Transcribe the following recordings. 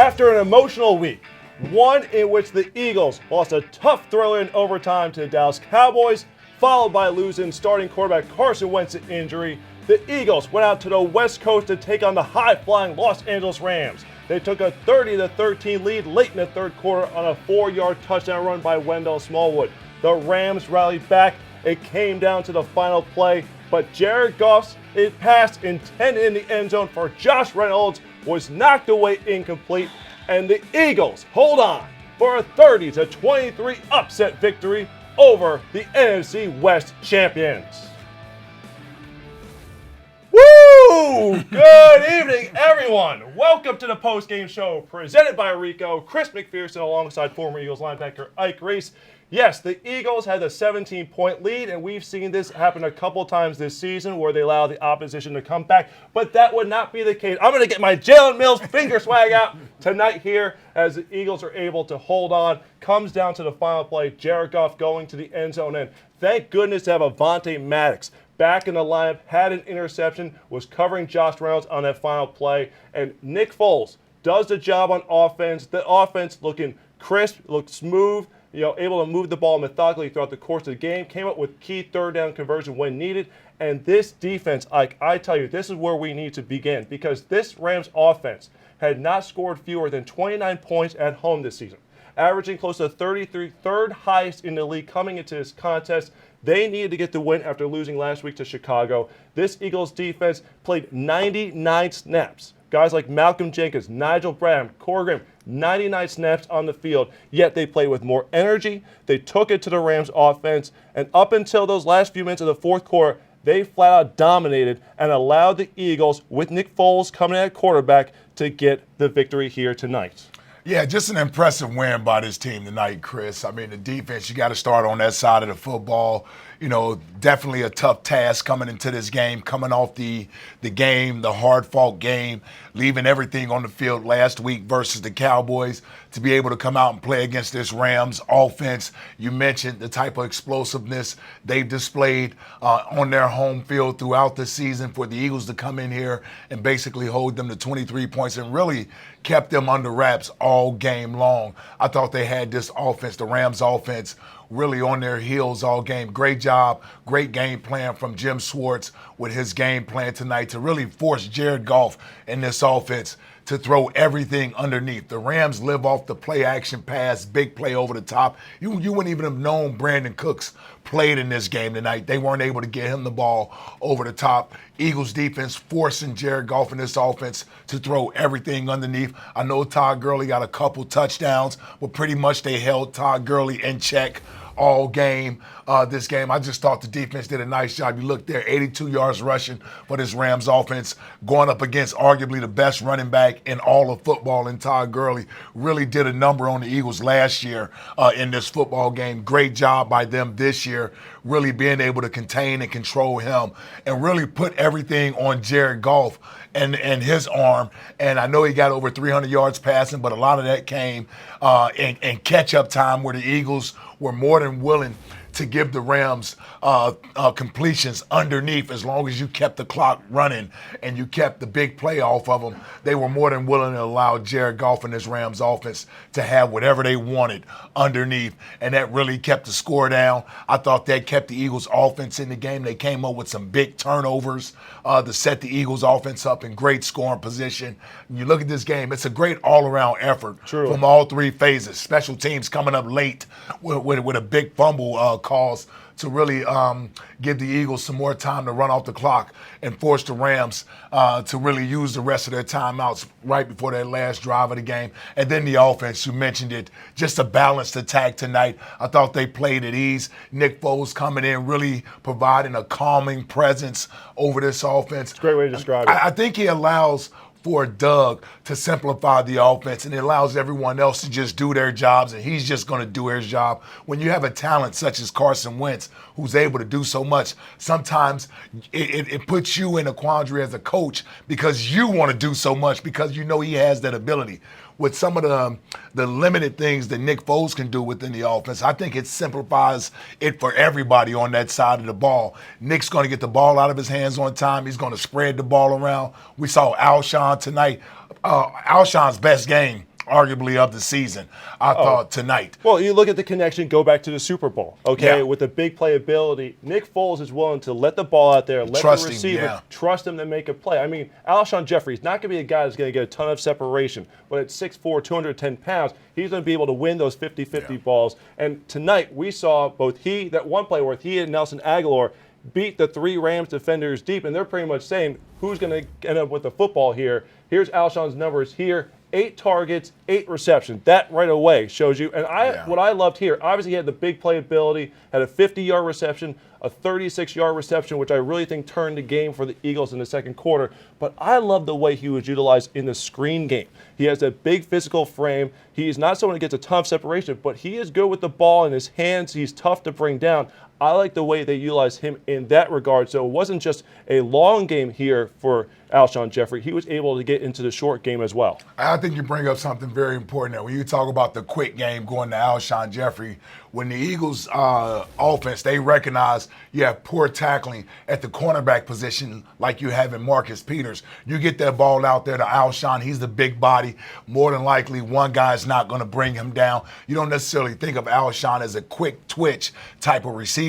After an emotional week, one in which the Eagles lost a tough thriller in overtime to the Dallas Cowboys, followed by losing starting quarterback Carson Wentz to injury, the Eagles went out to the West Coast to take on the high-flying Los Angeles Rams. They took a 30-13 lead late in the third quarter on a 4-yard touchdown run by Wendell Smallwood. The Rams rallied back. It came down to the final play, but Jared Goff's pass intended in the end zone for Josh Reynolds was knocked away incomplete, and the Eagles hold on for a 30-23 upset victory over the NFC West champions. Woo! Good evening, everyone. Welcome to the Postgame Show presented by Ricoh. Chris McPherson alongside former Eagles linebacker Ike Reese. Yes, the Eagles had a 17-point lead, and we've seen this happen a couple times this season where they allow the opposition to come back, but that would not be the case. I'm going to get my Jalen Mills finger swag out tonight here as the Eagles are able to hold on. Comes down to the final play, Jared Goff going to the end zone, and thank goodness to have Avonte Maddox back in the lineup, had an interception, was covering Josh Reynolds on that final play, and Nick Foles does the job on offense. The offense looking crisp, looked smooth, able to move the ball methodically throughout the course of the game, came up with key third down conversion when needed. And this defense, I tell you, this is where we need to begin, because this Rams offense had not scored fewer than 29 points at home this season, averaging close to 33, third highest in the league coming into this contest. They needed to get the win after losing last week to Chicago. This Eagles defense played 99 snaps. Guys like Malcolm Jenkins, Nigel Bradham, Corey Graham, 99 snaps on the field, yet they played with more energy. They took it to the Rams offense, and up until those last few minutes of the fourth quarter, they flat out dominated and allowed the Eagles, with Nick Foles coming at quarterback, to get the victory here tonight. Yeah, just an impressive win by this team tonight, Chris. I mean, the defense, you got to start on that side of the football. Definitely a tough task coming into this game, coming off the game, the hard-fought game, leaving everything on the field last week versus the Cowboys, to be able to come out and play against this Rams offense. You mentioned the type of explosiveness they've displayed on their home field throughout the season, for the Eagles to come in here and basically hold them to 23 points and really kept them under wraps all game long. I thought they had this offense, the Rams offense, really on their heels all game. Great job, great game plan from Jim Schwartz with his game plan tonight to really force Jared Goff in this offense to throw everything underneath. The Rams live off the play action pass, big play over the top. You wouldn't even have known Brandon Cooks played in this game tonight. They weren't able to get him the ball over the top. Eagles defense forcing Jared Goff in this offense to throw everything underneath. I know Todd Gurley got a couple touchdowns, but pretty much they held Todd Gurley in check all game. This game, I just thought the defense did a nice job. You look there, 82 yards rushing for this Rams offense, going up against arguably the best running back in all of football in Todd Gurley. Really did a number on the Eagles last year in this football game. Great job by them this year, really being able to contain and control him and really put everything on Jared Goff and his arm. And I know he got over 300 yards passing, but a lot of that came in catch-up time where the Eagles were more than willing to give the Rams completions underneath. As long as you kept the clock running and you kept the big play off of them, they were more than willing to allow Jared Goff and this Rams offense to have whatever they wanted underneath, and that really kept the score down. I thought that kept the Eagles offense in the game. They came up with some big turnovers to set the Eagles offense up in great scoring position. When you look at this game, it's a great all-around effort from all three phases. Special teams coming up late with a big fumble cause to really give the Eagles some more time to run off the clock and force the Rams to really use the rest of their timeouts right before that last drive of the game. And then the offense, you mentioned it, just a balanced attack tonight. I thought they played at ease. Nick Foles coming in, really providing a calming presence over this offense. It's a great way to describe it. I think he allows for Doug to simplify the offense, and it allows everyone else to just do their jobs, and he's just going to do his job. When you have a talent such as Carson Wentz, who's able to do so much, sometimes it puts you in a quandary as a coach because you want to do so much because you know he has that ability. With some of the limited things that Nick Foles can do within the offense, I think it simplifies it for everybody on that side of the ball. Nick's going to get the ball out of his hands on time. He's going to spread the ball around. We saw Alshon tonight. Alshon's best game arguably of the season, I thought, tonight. Well, you look at the connection, go back to the Super Bowl, okay? Yeah. With the big playability, Nick Foles is willing to let the ball out there, let Trust the him, receiver yeah. trust him to make a play. I mean, Alshon Jeffrey is not going to be a guy that's going to get a ton of separation, but at 6'4", 210 pounds, he's going to be able to win those 50-50 balls. And tonight, we saw both that one play where he and Nelson Aguilar beat the 3 Rams defenders deep, and they're pretty much saying, who's going to end up with the football here? Here's Alshon's numbers here. 8 targets, 8 receptions. That right away shows you. And what I loved here, obviously he had the big playability, had a 50-yard reception, a 36-yard reception, which I really think turned the game for the Eagles in the second quarter. But I love the way he was utilized in the screen game. He has a big physical frame. He is not someone who gets a ton of separation, but he is good with the ball in his hands. He's tough to bring down. I like the way they utilized him in that regard. So it wasn't just a long game here for Alshon Jeffrey. He was able to get into the short game as well. I think you bring up something very important there. When you talk about the quick game going to Alshon Jeffrey, when the Eagles offense, they recognize you have poor tackling at the cornerback position like you have in Marcus Peters. You get that ball out there to Alshon. He's the big body. More than likely, one guy's not going to bring him down. You don't necessarily think of Alshon as a quick twitch type of receiver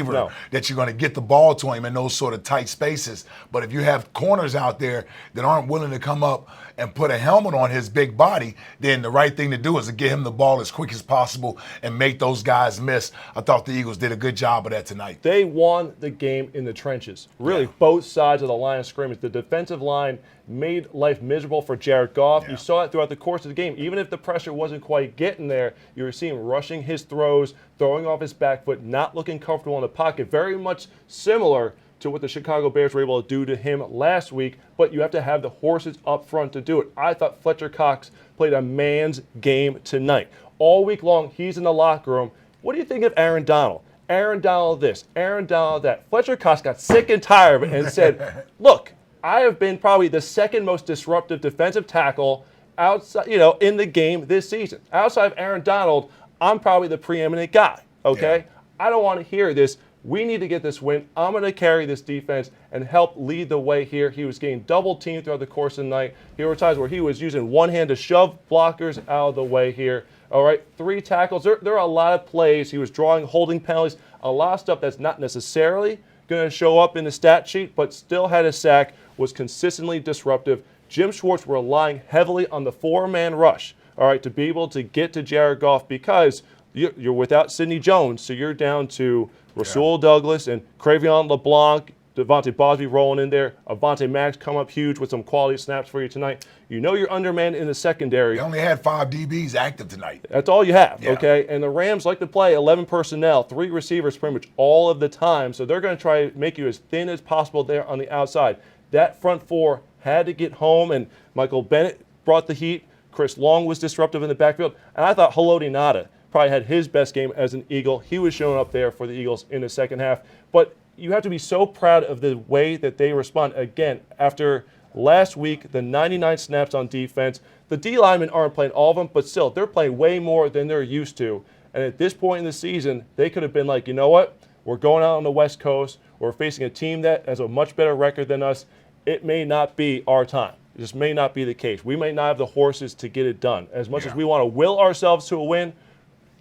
that you're going to get the ball to him in those sort of tight spaces. But if you have corners out there that aren't willing to come up and put a helmet on his big body, then the right thing to do is to get him the ball as quick as possible and make those guys miss. I thought the Eagles did a good job of that tonight. They won the game in the trenches. Really, both sides of the line of scrimmage. The defensive line made life miserable for Jared Goff. You saw it throughout the course of the game. Even if the pressure wasn't quite getting there, you were seeing rushing his throws, throwing off his back foot, not looking comfortable in the pocket. Very much similar to what the Chicago Bears were able to do to him last week, but you have to have the horses up front to do it. I thought Fletcher Cox played a man's game tonight. All week long, he's in the locker room. What do you think of Aaron Donald? Aaron Donald this, Aaron Donald that. Fletcher Cox got sick and tired of it and said, look, I have been probably the second most disruptive defensive tackle outside, in the game this season. Outside of Aaron Donald, I'm probably the preeminent guy, okay? Yeah. I don't want to hear this. We need to get this win. I'm going to carry this defense and help lead the way here. He was getting double teamed throughout the course of the night. There were times where he was using one hand to shove blockers out of the way here. All right, 3 tackles. There are a lot of plays. He was drawing holding penalties, a lot of stuff that's not necessarily going to show up in the stat sheet, but still had a sack, was consistently disruptive. Jim Schwartz relying heavily on the 4-man rush, all right, to be able to get to Jared Goff because you're without Sidney Jones, so you're down to Rasul Douglas and Cravion LeBlanc, Devontae Bosby rolling in there. Avonte Max come up huge with some quality snaps for you tonight. You know you're undermanned in the secondary. They only had 5 DBs active tonight. That's all you have, okay? And the Rams like to play 11 personnel, 3 receivers pretty much all of the time, so they're going to try to make you as thin as possible there on the outside. That front 4 had to get home, and Michael Bennett brought the heat. Chris Long was disruptive in the backfield, and I thought Haloti Ngata probably had his best game as an Eagle. He was showing up there for the Eagles in the second half. But you have to be so proud of the way that they respond. Again, after last week, the 99 snaps on defense, the D linemen aren't playing all of them, but still, they're playing way more than they're used to. And at this point in the season, they could have been like, you know what? We're going out on the West Coast. We're facing a team that has a much better record than us. It may not be our time. It just may not be the case. We may not have the horses to get it done. As much as we want to will ourselves to a win,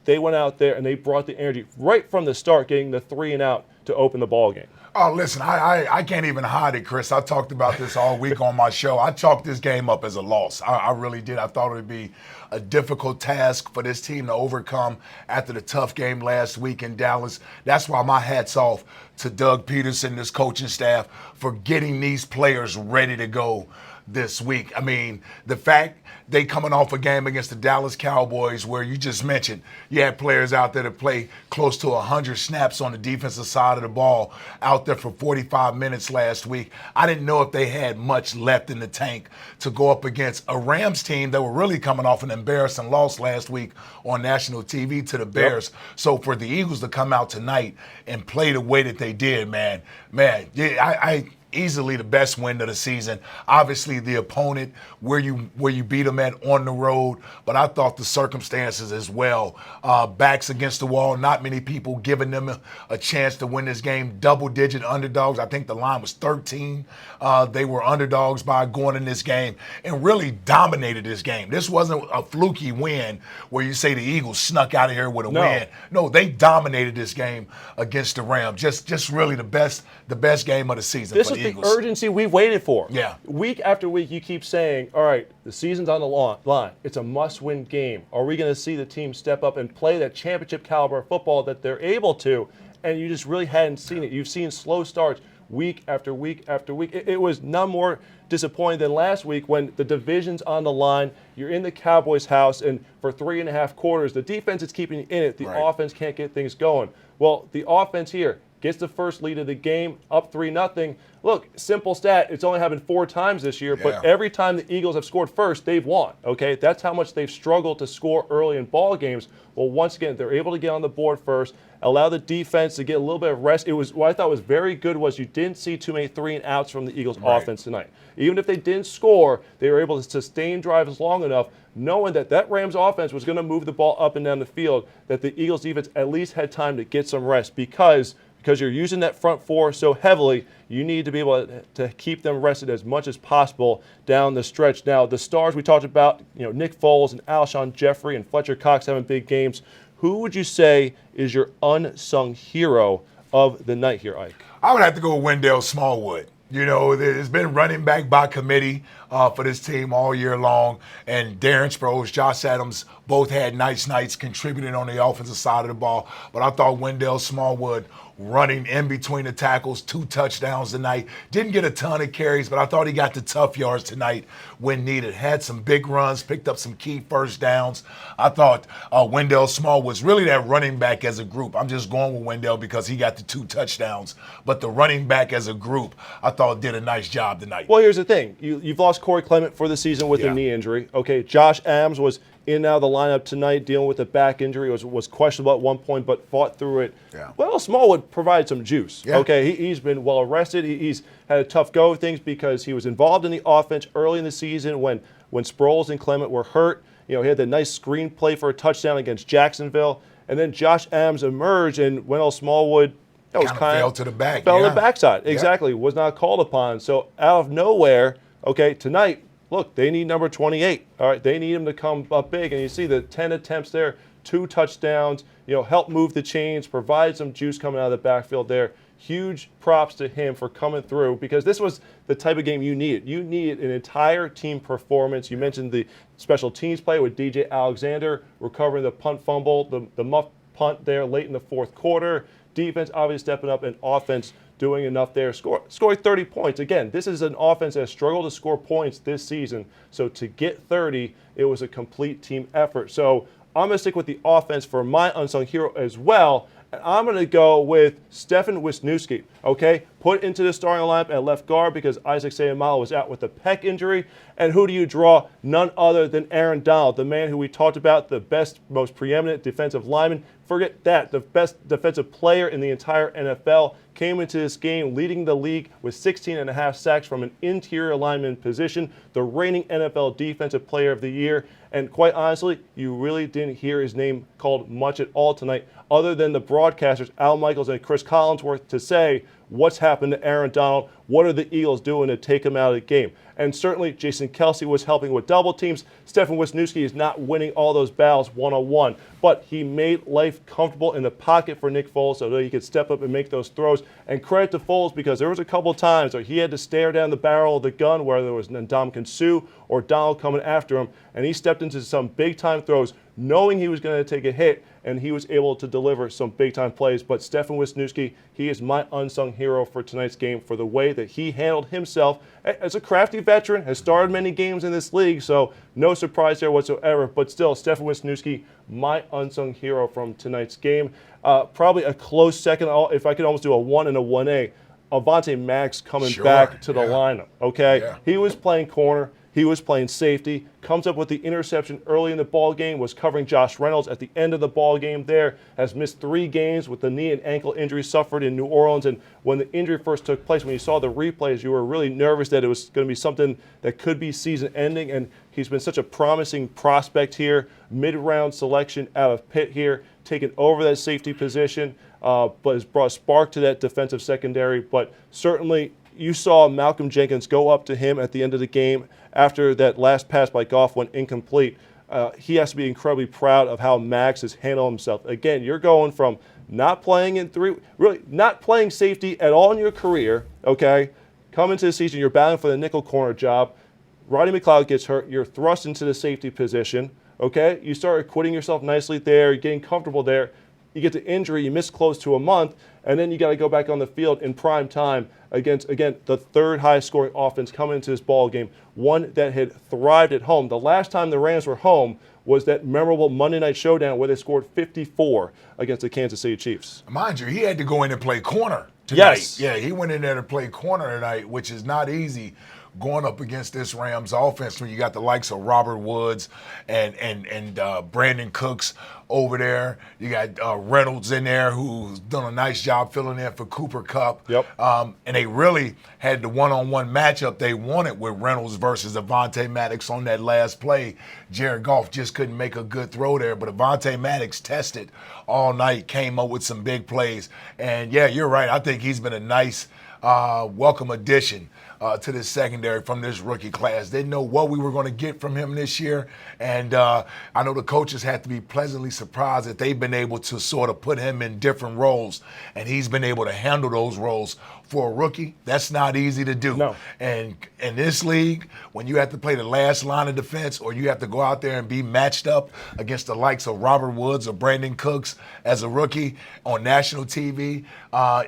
they went out there and they brought the energy right from the start, getting the 3 and out to open the ball game. Oh, listen, I can't even hide it, Chris. I talked about this all week on my show. I chalked this game up as a loss. I really did. I thought it would be a difficult task for this team to overcome after the tough game last week in Dallas. That's why my hat's off to Doug Peterson, this coaching staff, for getting these players ready to go this week. I mean, the fact they coming off a game against the Dallas Cowboys where you just mentioned you had players out there that play close to 100 snaps on the defensive side of the ball out there for 45 minutes last week. I didn't know if they had much left in the tank to go up against a Rams team that were really coming off an embarrassing loss last week on national TV to the Bears. So for the Eagles to come out tonight and play the way that they did, man, yeah, easily the best win of the season. Obviously, the opponent, where you beat them at on the road, but I thought the circumstances as well. Backs against the wall, not many people giving them a chance to win this game. Double-digit underdogs. I think the line was 13. They were underdogs by going in this game and really dominated this game. This wasn't a fluky win where you say the Eagles snuck out of here with a win. No, they dominated this game against the Rams. Just really the best game of the season for the Eagles. This is the urgency we've waited for. Yeah. Week after week, you keep saying, all right, the season's on the line. It's a must-win game. Are we going to see the team step up and play that championship caliber of football that they're able to? And you just really hadn't seen it. You've seen slow starts week after week after week. It was none more disappointing than last week when the division's on the line. You're in the Cowboys' house, and for 3.5 quarters, the defense is keeping you in it. The offense can't get things going. Well, the offense here gets the first lead of the game, up 3-0. Look, simple stat, it's only happened 4 times this year, but every time the Eagles have scored first, they've won, okay? That's how much they've struggled to score early in ball games. Well, once again, they're able to get on the board first, allow the defense to get a little bit of rest. What I thought was very good was you didn't see too many 3-and-outs from the Eagles offense tonight. Even if they didn't score, they were able to sustain drives long enough, knowing that Rams offense was going to move the ball up and down the field, that the Eagles defense at least had time to get some rest because you're using that front four so heavily, you need to be able to keep them rested as much as possible down the stretch. Now, the stars we talked about, Nick Foles and Alshon Jeffrey and Fletcher Cox having big games. Who would you say is your unsung hero of the night here, Ike? I would have to go with Wendell Smallwood. There's been running back by committee for this team all year long. And Darren Sproles, Josh Adams both had nice nights contributing on the offensive side of the ball. But I thought Wendell Smallwood running in between the tackles, 2 touchdowns tonight. Didn't get a ton of carries, but I thought he got the tough yards tonight when needed. Had some big runs, picked up some key first downs. I thought Wendell Smallwood was really that running back as a group. I'm just going with Wendell because he got the 2 touchdowns. But the running back as a group, I thought did a nice job tonight. Well, here's the thing. You've lost Corey Clement for the season with a knee injury. Okay, Josh Adams was in and out of the lineup tonight dealing with a back injury. Was questionable at one point, but fought through it. Yeah. Well, Smallwood provided some juice. Yeah. Okay, he's been well arrested. He's had a tough go of things because he was involved in the offense early in the season when Sproles and Clement were hurt. He had that nice screenplay for a touchdown against Jacksonville. And then Josh Adams emerged, and Wendell Smallwood fell to the back. Fell to the backside. Exactly. Was not called upon. So out of nowhere, okay, tonight, look, they need number 28. All right, they need him to come up big. And you see the 10 attempts there, 2 touchdowns, help move the chains, provide some juice coming out of the backfield there. Huge props to him for coming through because this was the type of game you needed. You needed an entire team performance. You mentioned the special teams play with DJ Alexander recovering the punt fumble, the muff punt there late in the 4th quarter. Defense obviously stepping up and offense doing enough there, scoring 30 points. Again, this is an offense that has struggled to score points this season. So to get 30, it was a complete team effort. So I'm going to stick with the offense for my unsung hero as well. And I'm going to go with Stefan Wisniewski, okay? Put into the starting lineup at left guard because Isaac Seumalo was out with a pec injury. And who do you draw? None other than Aaron Donald, the man who we talked about, the best, most preeminent defensive lineman. Forget that. The best defensive player in the entire NFL came into this game leading the league with 16.5 sacks from an interior lineman position, the reigning NFL Defensive Player of the Year. And quite honestly, you really didn't hear his name called much at all tonight, other than the broadcasters, Al Michaels and Chris Collinsworth, to say what's happened to Aaron Donald, what are the Eagles doing to take him out of the game. And certainly Jason Kelce was helping with double teams. Stefan Wisniewski is not winning all those battles one-on-one, but he made life comfortable in the pocket for Nick Foles so that he could step up and make those throws. And credit to Foles because there was a couple of times where he had to stare down the barrel of the gun, whether there was Ndamukong Suh or Donald coming after him, and he stepped into some big-time throws knowing he was going to take a hit, and he was able to deliver some big-time plays. But Stefan Wisniewski, he is my unsung hero for tonight's game for the way that he handled himself as a crafty veteran, has started many games in this league, so no surprise there whatsoever. But still, Stefan Wisniewski, my unsung hero from tonight's game. Probably a close second, if I could almost do a 1 and a 1A, Avonte Maddox coming back to the lineup, okay? Yeah. He was playing corner. He was playing safety, comes up with the interception early in the ball game, was covering Josh Reynolds at the end of the ball game there, has missed 3 games with the knee and ankle injury suffered in New Orleans. And when the injury first took place, when you saw the replays, you were really nervous that it was going to be something that could be season ending. And he's been such a promising prospect here, mid-round selection out of Pitt here, taking over that safety position, but has brought a spark to that defensive secondary. But certainly you saw Malcolm Jenkins go up to him at the end of the game after that last pass by Goff went incomplete. He has to be incredibly proud of how Max has handled himself. Again, you're going from not playing really not playing safety at all in your career, okay? Coming to the season, you're battling for the nickel corner job. Rodney McLeod gets hurt. You're thrust into the safety position, okay? You start acquitting yourself nicely there. You're getting comfortable there. You get the injury. You miss close to a month, and then you got to go back on the field in prime time against, again, the 3rd highest scoring offense coming into this ball game, one that had thrived at home. The last time the Rams were home was that memorable Monday Night Showdown where they scored 54 against the Kansas City Chiefs. Mind you, he had to go in and play corner tonight. Yes. Yeah, he went in there to play corner tonight, which is not easy going up against this Rams offense when you got the likes of Robert Woods and Brandon Cooks over there. You got Reynolds in there who's done a nice job filling in for Cooper Kupp. Yep. And they really had the one-on-one matchup they wanted with Reynolds versus Avonte Maddox on that last play. Jared Goff just couldn't make a good throw there, but Avonte Maddox tested all night, came up with some big plays. And, yeah, you're right. I think he's been a nice welcome addition to this secondary from this rookie class. Didn't know what we were going to get from him this year, and I know the coaches had to be pleasantly surprised that they've been able to sort of put him in different roles, and he's been able to handle those roles. For a rookie, that's not easy to do. No. And in this league, when you have to play the last line of defense or you have to go out there and be matched up against the likes of Robert Woods or Brandon Cooks as a rookie on national TV,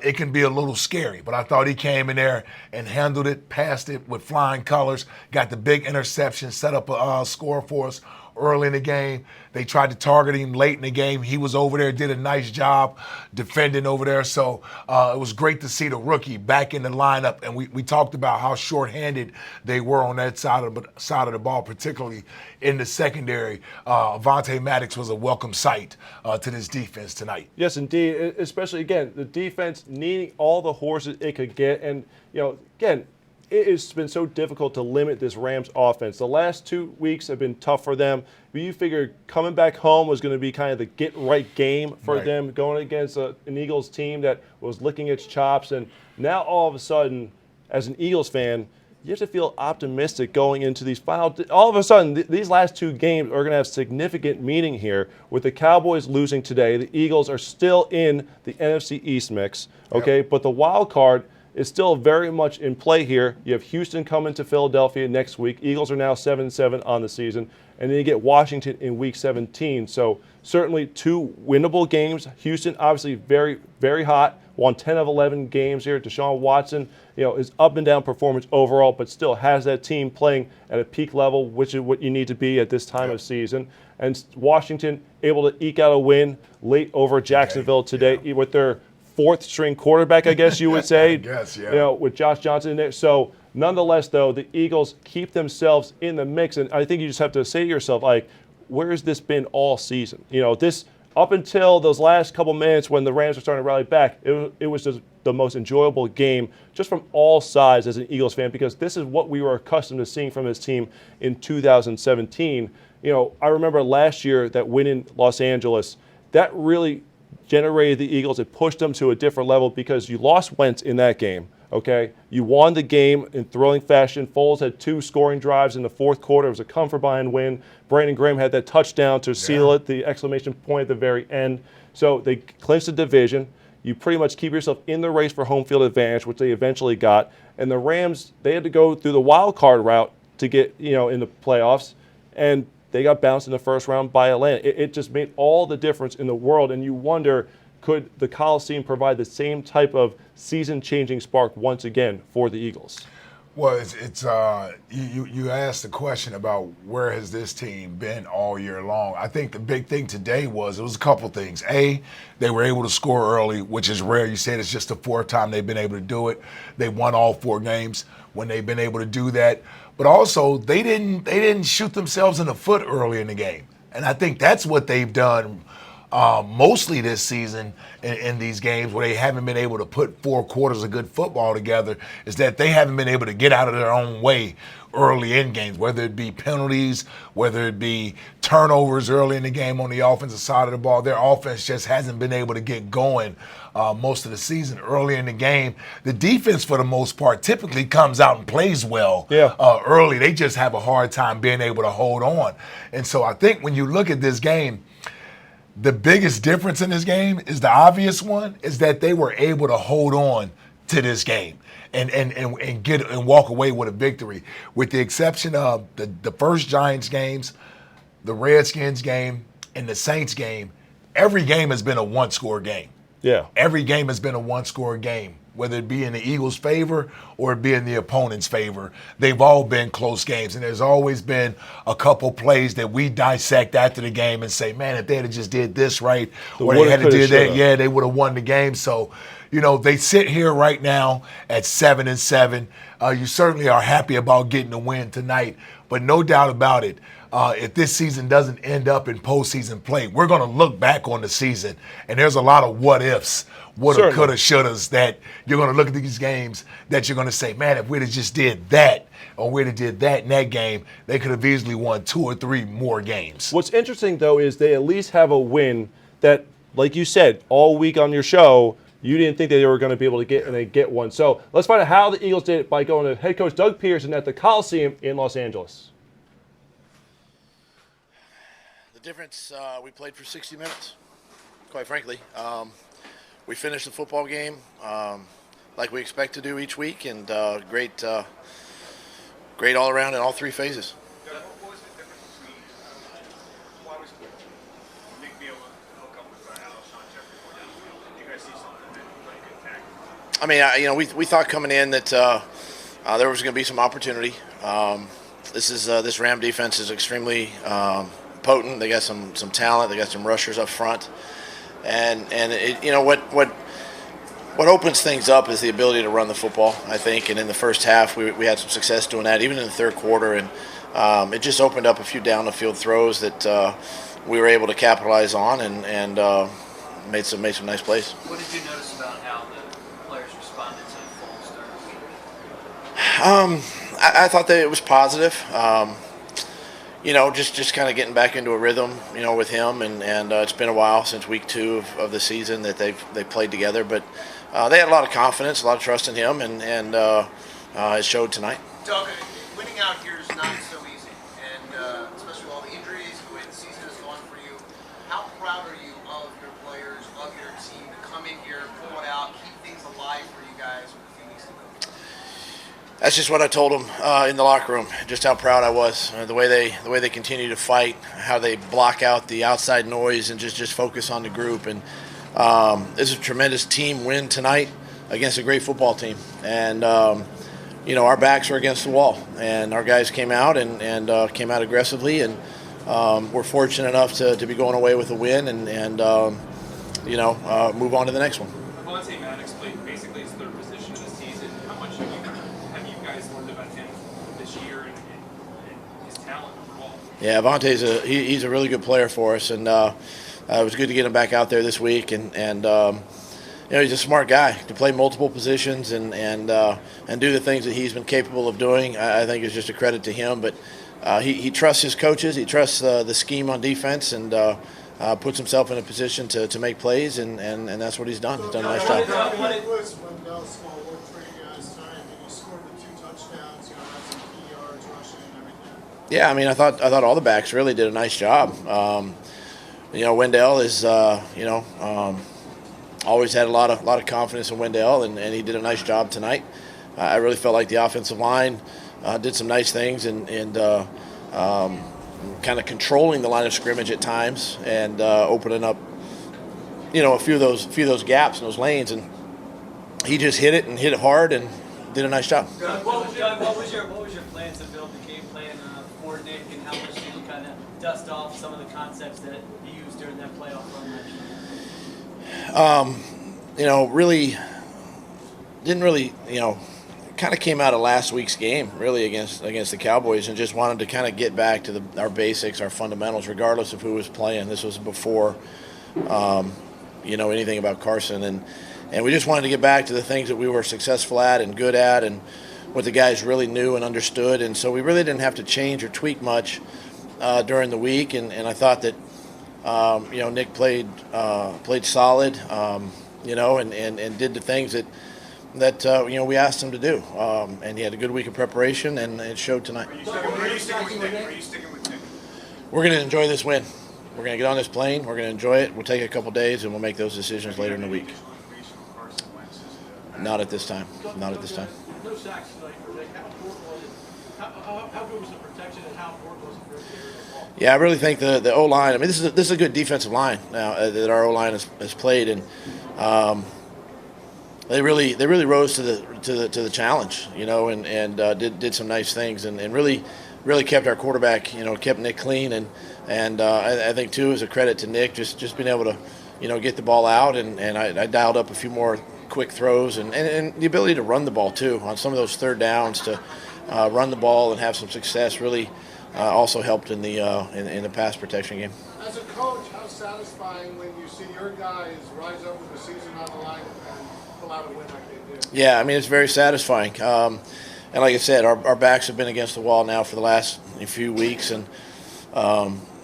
it can be a little scary. But I thought he came in there and handled it, passed it with flying colors, got the big interception, set up a score for us early in the game. They tried to target him late in the game. He was over there, did a nice job defending over there. So it was great to see the rookie back in the lineup. And we talked about how shorthanded they were on that side of the ball, particularly in the secondary. Avonte Maddox was a welcome sight to this defense tonight. Yes, indeed. Especially, again, the defense needing all the horses it could get. And, again, it has been so difficult to limit this Rams offense. The last 2 weeks have been tough for them. But you figured coming back home was going to be kind of the get-right game for them, going against an Eagles team that was licking its chops. And now all of a sudden, as an Eagles fan, you have to feel optimistic going into these final. All of a sudden, these last 2 games are going to have significant meaning here. With the Cowboys losing today, the Eagles are still in the NFC East mix, okay? Yep. But the wild card is still very much in play here. You have Houston coming to Philadelphia next week. Eagles are now 7-7 on the season. And then you get Washington in Week 17. So certainly 2 winnable games. Houston obviously very, very hot. Won 10 of 11 games here. Deshaun Watson, is up and down performance overall, but still has that team playing at a peak level, which is what you need to be at this time of season. And Washington able to eke out a win late over Jacksonville today with their 4th string quarterback, I guess you would say. Yes, yeah. With Josh Johnson in there. So nonetheless, though, the Eagles keep themselves in the mix. And I think you just have to say to yourself, where has this been all season? This up until those last couple minutes when the Rams were starting to rally back, it was just the most enjoyable game just from all sides as an Eagles fan, because this is what we were accustomed to seeing from this team in 2017. I remember last year that win in Los Angeles, that really generated the Eagles. It pushed them to a different level because you lost Wentz in that game, okay? You won the game in thrilling fashion. Foles had 2 scoring drives in the 4th quarter. It was a come-from-behind win. Brandon Graham had that touchdown to seal it, the exclamation point at the very end. So they clinched the division. You pretty much keep yourself in the race for home field advantage, which they eventually got. And the Rams, they had to go through the wild card route to get, in the playoffs. And they got bounced in the first round by Atlanta. It just made all the difference in the world, and you wonder, could the Coliseum provide the same type of season-changing spark once again for the Eagles? Well, it's you asked the question about where has this team been all year long. I think the big thing today was a couple things. A, they were able to score early, which is rare. You said it's just the 4th time they've been able to do it. They won all 4 games when they've been able to do that. but also they didn't shoot themselves in the foot early in the game. And I think that's what they've done mostly this season in these games where they haven't been able to put 4 quarters of good football together, is that they haven't been able to get out of their own way early in games, whether it be penalties, whether it be turnovers early in the game on the offensive side of the ball. Their offense just hasn't been able to get going most of the season early in the game. The defense, for the most part, typically comes out and plays well early. They just have a hard time being able to hold on. And so I think when you look at this game, the biggest difference in this game is the obvious one, is that they were able to hold on to this game and get and walk away with a victory. With the exception of the first Giants games, the Redskins game, and the Saints game, every game has been a one-score game. Yeah. Every game has been a one-score game, whether it be in the Eagles' favor or it be in the opponent's favor. They've all been close games, and there's always been a couple plays that we dissect after the game and say, man, if they had just did this right, or they had to do that, they would have won the game. So, they sit here right now at 7-7. You certainly are happy about getting the win tonight, but no doubt about it, if this season doesn't end up in postseason play, we're going to look back on the season, and there's a lot of what-ifs, woulda, coulda, shouldas, that you're going to look at these games that you're going to say, man, if we'd have just did that or we'd have did that in that game, they could have easily won 2 or 3 more games. What's interesting, though, is they at least have a win that, like you said, all week on your show, you didn't think that they were going to be able to get, and they get one. So let's find out how the Eagles did it by going to head coach Doug Peterson at the Coliseum in Los Angeles. The difference, we played for 60 minutes, quite frankly. We finished the football game like we expect to do each week, and great all around in all 3 phases. What was the difference between why was Nick be able to hook up with Alshon Jeffrey more downfield? Did you guys see something that like good tackle? I mean, we thought coming in that there was going to be some opportunity. This Ram defense is extremely potent. They got some talent. They got some rushers up front, and what opens things up is the ability to run the football, I think. And in the first half, we had some success doing that, even in the third quarter, and it just opened up a few down the field throws that we were able to capitalize on and made some nice plays. What did you notice about how the players responded to the full start? I thought that it was positive. Just kind of getting back into a rhythm, with him, and it's been a while since week 2 of the season that they played together, but they had a lot of confidence, a lot of trust in him, and it showed tonight. Doug, winning out here is not so easy, and especially with all the injuries, the way the season has gone for you. How proud are you of your players, of your team to come in here, pull it out, keep things alive for you guys with a few weeks to go? That's just what I told them in the locker room. Just how proud I was, the way they continue to fight, how they block out the outside noise and just focus on the group. And it's a tremendous team win tonight against a great football team. And our backs were against the wall, and our guys came out and came out aggressively, and we're fortunate enough to be going away with a win and move on to the next one. Avonte Maddox played basically his 3rd position of the season. How much have you guys learned about him this year and his talent overall? Yeah, Avonte's he's a really good player for us, and it was good to get him back out there this week. And he's a smart guy to play multiple positions and do the things that he's been capable of doing. I think is just a credit to him. But he trusts his coaches. He trusts the scheme on defense, and puts himself in a position to make plays, and that's what he's done. He's done a nice job. Yeah, I mean, I thought all the backs really did a nice job. Wendell is, always had a lot of confidence in Wendell, and he did a nice job tonight. I really felt like the offensive line did some nice things and kind of controlling the line of scrimmage at times and opening up, a few of those gaps in those lanes, and he just hit it hard and did a nice job. Doug, what was your plan to build the game plan for Nick, and how much did you kind of dust off some of the concepts that you used during that playoff run last year? Really didn't really, kind of came out of last week's game, really, against the Cowboys, and just wanted to kind of get back to our basics, our fundamentals, regardless of who was playing. This was before, anything about Carson, and we just wanted to get back to the things that we were successful at and good at, and what the guys really knew and understood. And so we really didn't have to change or tweak much during the week. And I thought that Nick played solid, and did the things that we asked him to do. And he had a good week of preparation, and it showed tonight. Are you sticking with Nick? We're going to enjoy this win. We're going to get on this plane. We're going to enjoy it. We'll take a couple days, and we'll make those decisions later in the week. Not at this time. Not at this time. No sacks tonight for Nick. How important was it? How good was the protection, and how important was it for him to carry the ball? Yeah, I really think the O-line. I mean, this is a good defensive line now that our O-line has played, and they really rose to the challenge, and did some nice things, and really kept our quarterback, kept Nick clean, and I think too is a credit to Nick just being able to, get the ball out, and I dialed up a few more quick throws and the ability to run the ball too on some of those third downs to run the ball and have some success really also helped in the pass protection game. As a coach, how satisfying when you see your guys rise up with the season on the line and pull out a win like they did? Yeah, I mean, it's very satisfying. And like I said, our backs have been against the wall now for the last few weeks, and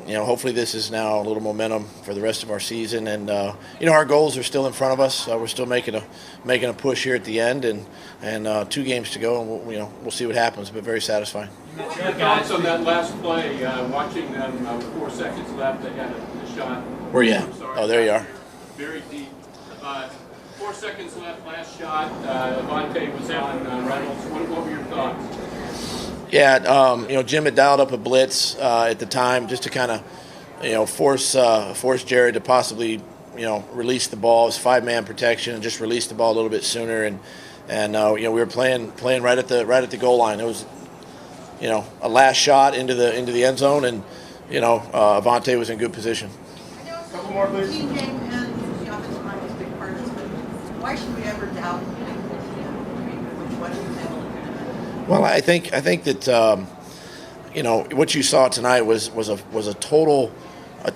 hopefully this is now a little momentum for the rest of our season. And our goals are still in front of us. We're still making a push here at the end, and 2 games to go, and we'll see what happens. But very satisfying. Your thoughts on that last play? Watching them with 4 seconds left, they had a shot. Where you at? Oh, there you are. Very deep. 4 seconds left, last shot. Avante was on Reynolds. What were your thoughts? Yeah, Jim had dialed up a blitz at the time just to kind of, force Jared to possibly, release the ball. It was 5-man protection and just release the ball a little bit sooner. And we were playing right at the goal line. It was, a last shot into the end zone, and Avante was in good position. Couple more, please. TJ and the offensive line was a big part of this, but why should we ever doubt what he was able to do? Well, I think that what you saw tonight was a total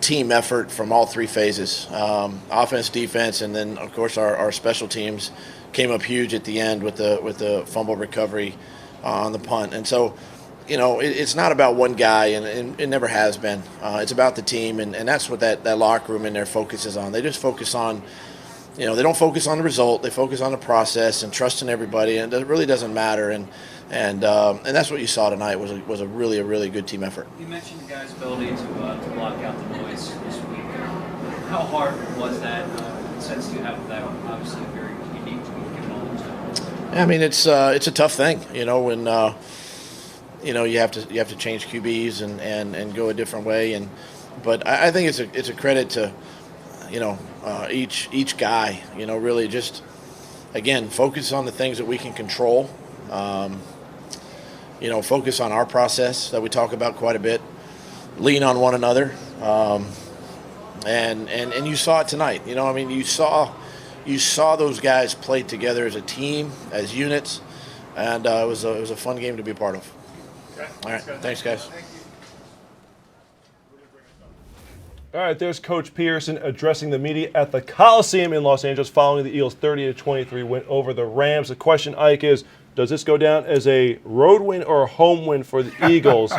team effort from all 3 phases, offense, defense, and then of course our special teams came up huge at the end with the fumble recovery on the punt. And so, it's not about one guy, and it never has been. It's about the team, and that's what that locker room in there focuses on. They just focus on, they don't focus on the result. They focus on the process and trusting everybody, and it really doesn't matter. And that's what you saw tonight was a really good team effort. You mentioned the guys' ability to block out the noise this week. How hard was that? Since you have that, obviously very unique to be given all those times. I mean, it's a tough thing, when you have to change QBs and go a different way, but I think it's a credit to each guy, really just again focus on the things that we can control. Focus on our process that we talk about quite a bit, lean on one another, and you saw it tonight. You saw those guys play together as a team, as units, and it was a fun game to be a part of. Okay. All right, thanks guys. All right, there's Coach Pearson addressing the media at the Coliseum in Los Angeles following the Eagles' 30-23 win over the Rams. The question, Ike, is does this go down as a road win or a home win for the Eagles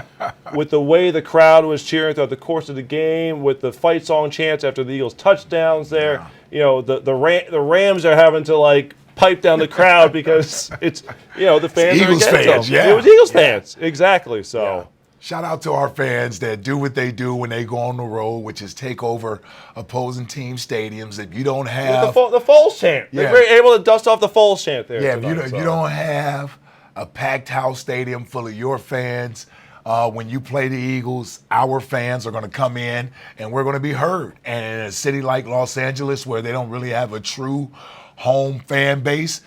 with the way the crowd was cheering throughout the course of the game, with the fight song chants after the Eagles' touchdowns there? Yeah. The Rams are having to, pipe down the crowd because it's, the fans are Eagles against fans, them. yeah. It was Eagles fans, exactly, so. Yeah. Shout out to our fans that do what they do when they go on the road, which is take over opposing team stadiums. If you don't have the Foles chant, Yeah. they were able to dust off the Foles chant there. Yeah, tonight, if you don't have a packed house stadium full of your fans, when you play the Eagles, our fans are going to come in and we're going to be heard. And in a city like Los Angeles, where they don't really have a true home fan base,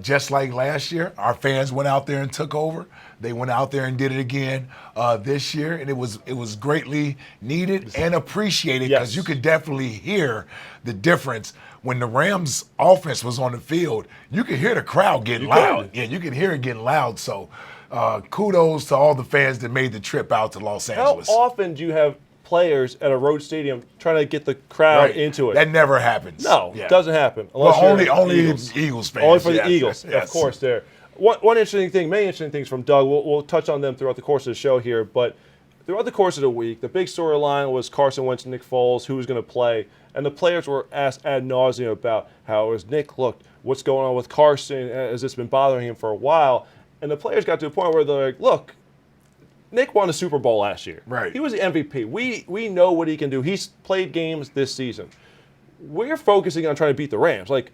just like last year, our fans went out there and took over. They went out there and did it again this year, and it was greatly needed and appreciated because you could definitely hear the difference when the Rams offense was on the field, you could hear the crowd getting loud. Yeah, you could hear it getting loud. So kudos to all the fans that made the trip out to Los Angeles. How often do you have players at a road stadium trying to get the crowd into it? That never happens. No, it doesn't happen. Well, only Eagles fans. Only for the Eagles, yes. of course. There. One interesting thing, many interesting things from Doug. We'll touch on them throughout the course of the show here, but throughout the course of the week, the big storyline was Carson Wentz and Nick Foles, who was going to play, and the players were asked ad nauseum about how as Nick looked, what's going on with Carson, as it's been bothering him for a while, and the players got to a point where they're like, look, Nick won a Super Bowl last year. Right. He was the MVP. We know what he can do. He's played games this season. We're focusing on trying to beat the Rams. Like,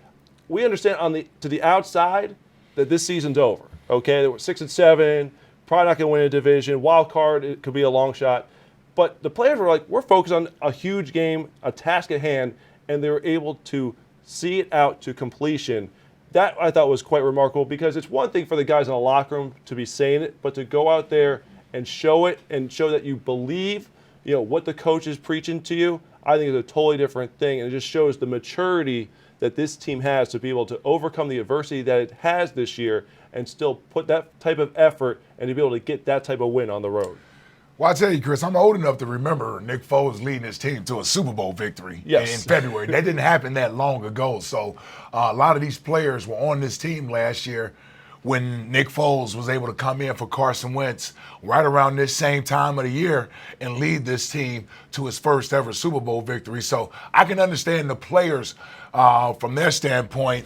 we understand to the outside that this season's over. Okay, they were 6-7, probably not going to win a division. Wild card, it could be a long shot. But the players were like, we're focused on a huge game, a task at hand, and they were able to see it out to completion. That I thought was quite remarkable, because it's one thing for the guys in the locker room to be saying it, but to go out there and show it and show that you believe, what the coach is preaching to you, I think is a totally different thing. And it just shows the maturity that this team has to be able to overcome the adversity that it has this year and still put that type of effort and to be able to get that type of win on the road. Well, I tell you, Chris, I'm old enough to remember Nick Foles leading his team to a Super Bowl victory in February. That didn't happen that long ago. So a lot of these players were on this team last year when Nick Foles was able to come in for Carson Wentz right around this same time of the year and lead this team to his first ever Super Bowl victory. So I can understand the players from their standpoint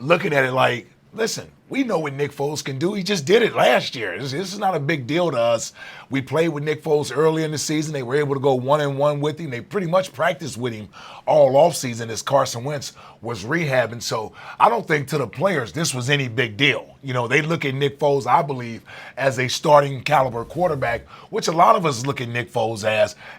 looking at it like, listen, we know what Nick Foles can do. He just did it last year. This is not a big deal to us. We played with Nick Foles early in the season. They were able to go 1-1 with him. They pretty much practiced with him all offseason as Carson Wentz was rehabbing. So I don't think to the players this was any big deal. They look at Nick Foles, I believe, as a starting caliber quarterback, which a lot of us look at Nick Foles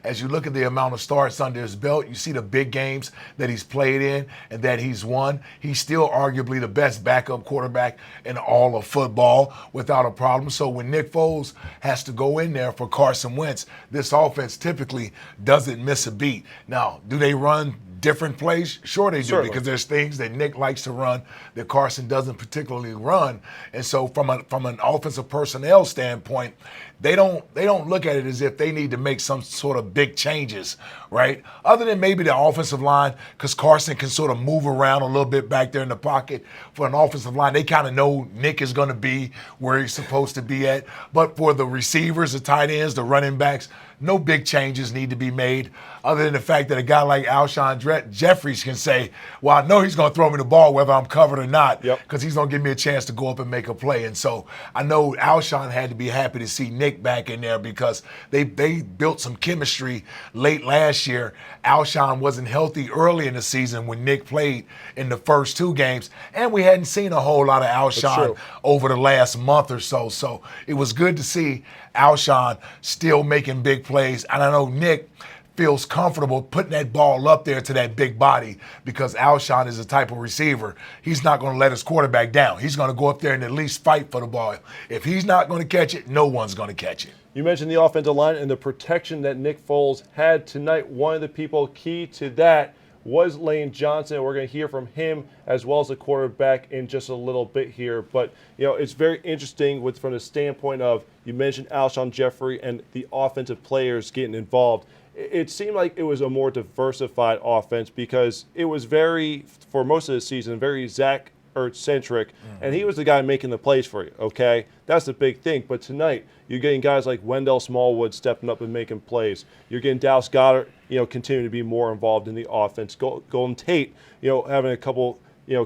as you look at the amount of starts under his belt, you see the big games that he's played in and that he's won. He's still arguably the best backup quarterback in all of football without a problem. So when Nick Foles has to go in there for Carson Wentz, this offense typically doesn't miss a beat. Now, do they run different plays? Sure they do. Certainly. Because there's things that Nick likes to run that Carson doesn't particularly run. And so from an offensive personnel standpoint, they don't look at it as if they need to make some sort of big changes, right? Other than maybe the offensive line, because Carson can sort of move around a little bit back there in the pocket. For an offensive line, they kind of know Nick is going to be where he's supposed to be at. But for the receivers, the tight ends, the running backs, no big changes need to be made, other than the fact that a guy like Alshon Jeffries can say, well, I know he's going to throw me the ball whether I'm covered or not, because he's going to give me a chance to go up and make a play. And so I know Alshon had to be happy to see Nick back in there, because they built some chemistry late last year. Alshon wasn't healthy early in the season when Nick played in the first two games, and we hadn't seen a whole lot of Alshon over the last month or so. So it was good to see Alshon still making big plays. And I know Nick feels comfortable putting that ball up there to that big body, because Alshon is the type of receiver, he's not going to let his quarterback down. He's going to go up there and at least fight for the ball. If he's not going to catch it, no one's going to catch it. You mentioned the offensive line and the protection that Nick Foles had tonight. One of the people key to that was Lane Johnson. We're going to hear from him as well as the quarterback in just a little bit here. But, it's very interesting from the standpoint of, you mentioned Alshon Jeffrey and the offensive players getting involved. It seemed like it was a more diversified offense, because it was for most of the season, very Zach Ertz-centric, and he was the guy making the plays for you, okay? That's the big thing. But tonight, you're getting guys like Wendell Smallwood stepping up and making plays. You're getting Dallas Goedert, continuing to be more involved in the offense. Golden Tate, having a couple,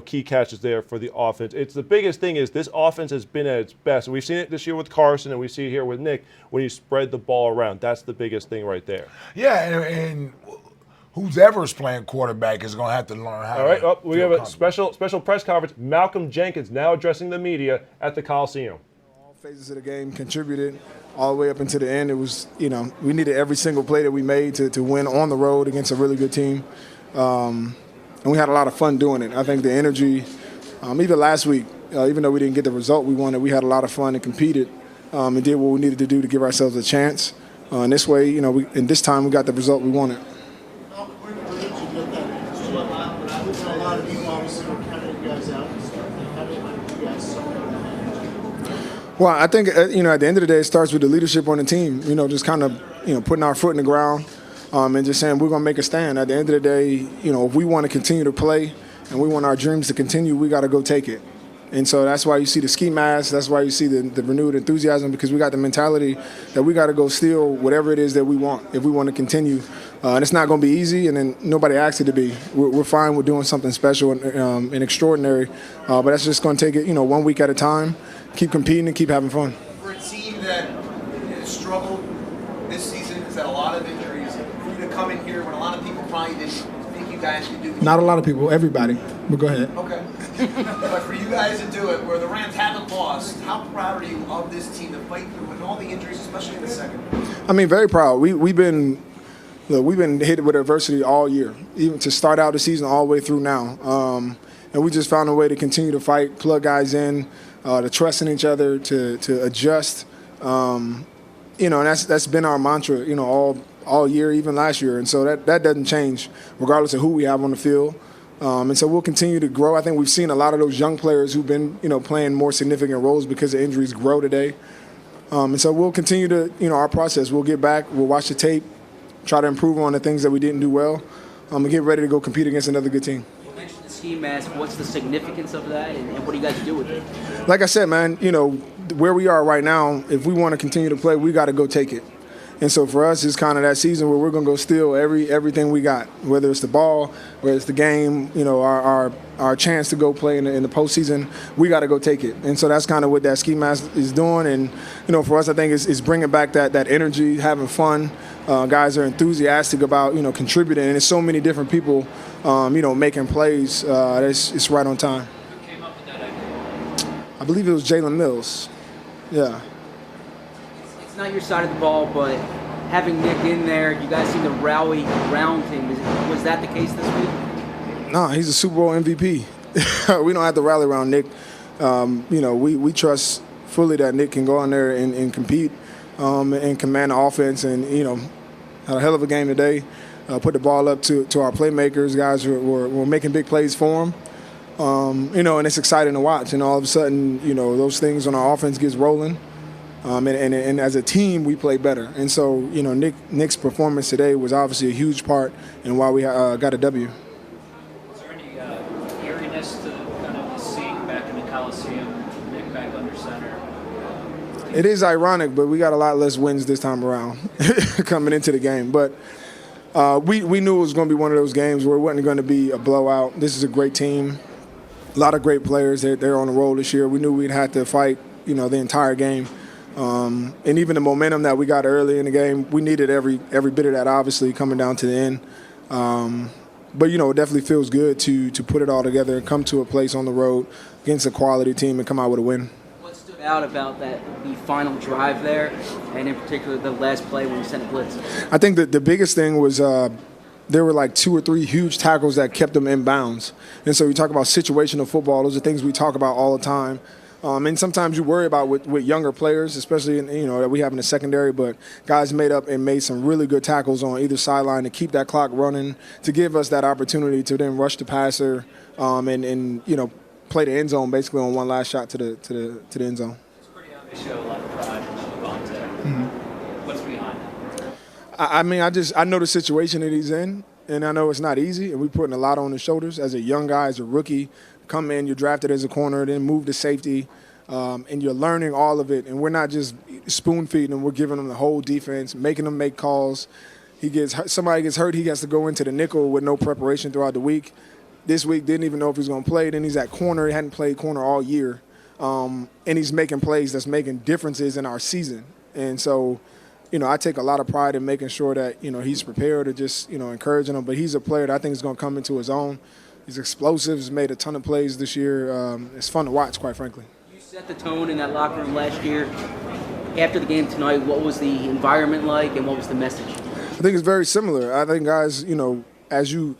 key catches there for the offense. It's the biggest thing is this offense has been at its best. We've seen it this year with Carson, and we see it here with Nick when you spread the ball around. That's the biggest thing right there. Yeah, and whoever's playing quarterback is going to have to learn how. All right, we have a special press conference. Malcolm Jenkins now addressing the media at the Coliseum. All phases of the game contributed all the way up into the end. It was, we needed every single play that we made to win on the road against a really good team. And we had a lot of fun doing it. I think the energy, even last week, even though we didn't get the result we wanted, we had a lot of fun and competed and did what we needed to do to give ourselves a chance. And this way, and this time we got the result we wanted. How quick did you get that sweat out? and a lot of you obviously were counting you guys out and stuff. How do you guys support that? Well, I think, at the end of the day, it starts with the leadership on the team. Just kind of, putting our foot in the ground and just saying we're going to make a stand. At the end of the day, if we want to continue to play and we want our dreams to continue, we got to go take it. And so that's why you see the ski mask. That's why you see the renewed enthusiasm, because we got the mentality that we got to go steal whatever it is that we want if we want to continue. And it's not going to be easy, and then nobody asked it to be. We're fine with doing something special and extraordinary, but that's just going to take it, 1 week at a time, keep competing and keep having fun. For a team that has struggled this season, has had a lot of injuries, for you to come in here when a lot of people probably didn't think you guys could do. Not a lot of people, everybody. But go ahead. Okay. But for you guys to do it, where the Rams haven't lost, how proud are you of this team to fight through with all the injuries, especially in the second? I mean, very proud. We've been hit with adversity all year, even to start out the season all the way through now. And we just found a way to continue to fight, plug guys in, to trust in each other, to adjust. And that's been our mantra, all year, even last year. And so that doesn't change, regardless of who we have on the field. And so we'll continue to grow. I think we've seen a lot of those young players who've been, playing more significant roles because the injuries grow today. And so we'll continue to, our process. We'll get back, we'll watch the tape, try to improve on the things that we didn't do well, and get ready to go compete against another good team. You mentioned the ski mask. What's the significance of that, and what do you guys do with it? Like I said, man, where we are right now, if we want to continue to play, we got to go take it. And so for us, it's kind of that season where we're going to go steal everything we got, whether it's the ball, whether it's the game, our chance to go play in the postseason, we got to go take it. And so that's kind of what that ski mask is doing. And, for us, I think it's bringing back that energy, having fun. Guys are enthusiastic about, contributing. And there's so many different people, making plays. It's right on time. Who came up with that idea? I believe it was Jalen Mills. Yeah. It's not your side of the ball, but having Nick in there, you guys seem to rally around him. Was that the case this week? No, he's a Super Bowl MVP. We don't have to rally around Nick. We trust fully that Nick can go in there and compete and command the offense. And, had a hell of a game today. Put the ball up to our playmakers. Guys were making big plays for him. And it's exciting to watch. And all of a sudden, those things on our offense gets rolling. And as a team, we play better. And so, Nick's performance today was obviously a huge part in why we got a W. Was there any eeriness to kind of seeing back in the Coliseum, Nick back under center? It is ironic, but we got a lot less wins this time around coming into the game. But we knew it was going to be one of those games where it wasn't going to be a blowout. This is a great team, a lot of great players. They're on the roll this year. We knew we'd have to fight, the entire game. And even the momentum that we got early in the game, we needed every bit of that, obviously, coming down to the end. But, it definitely feels good to put it all together and come to a place on the road against a quality team and come out with a win. What stood out about the final drive there, and in particular the last play when you sent a blitz? I think that the biggest thing was there were like 2 or 3 huge tackles that kept them in bounds. And so we talk about situational football. Those are things we talk about all the time. And sometimes you worry about with younger players, especially that we have in the secondary. But guys made some really good tackles on either sideline to keep that clock running, to give us that opportunity to then rush the passer, and play the end zone basically on one last shot to the end zone. It's pretty obvious. Show a lot of pride in Avante. Mm-hmm. What's behind that? I know the situation that he's in, and I know it's not easy, and we're putting a lot on his shoulders as a young guy, as a rookie. Come in, you're drafted as a corner, then move to safety, and you're learning all of it. And we're not just spoon-feeding them. We're giving them the whole defense, making them make calls. Somebody gets hurt, he has to go into the nickel with no preparation throughout the week. This week, didn't even know if he was going to play. Then he's at corner. He hadn't played corner all year. And he's making plays that's making differences in our season. And so, I take a lot of pride in making sure that, he's prepared or just, encouraging him. But he's a player that I think is going to come into his own. He's explosive. He's made a ton of plays this year. It's fun to watch, quite frankly. You set the tone in that locker room last year. After the game tonight, what was the environment like and what was the message? I think it's very similar. I think, guys, as you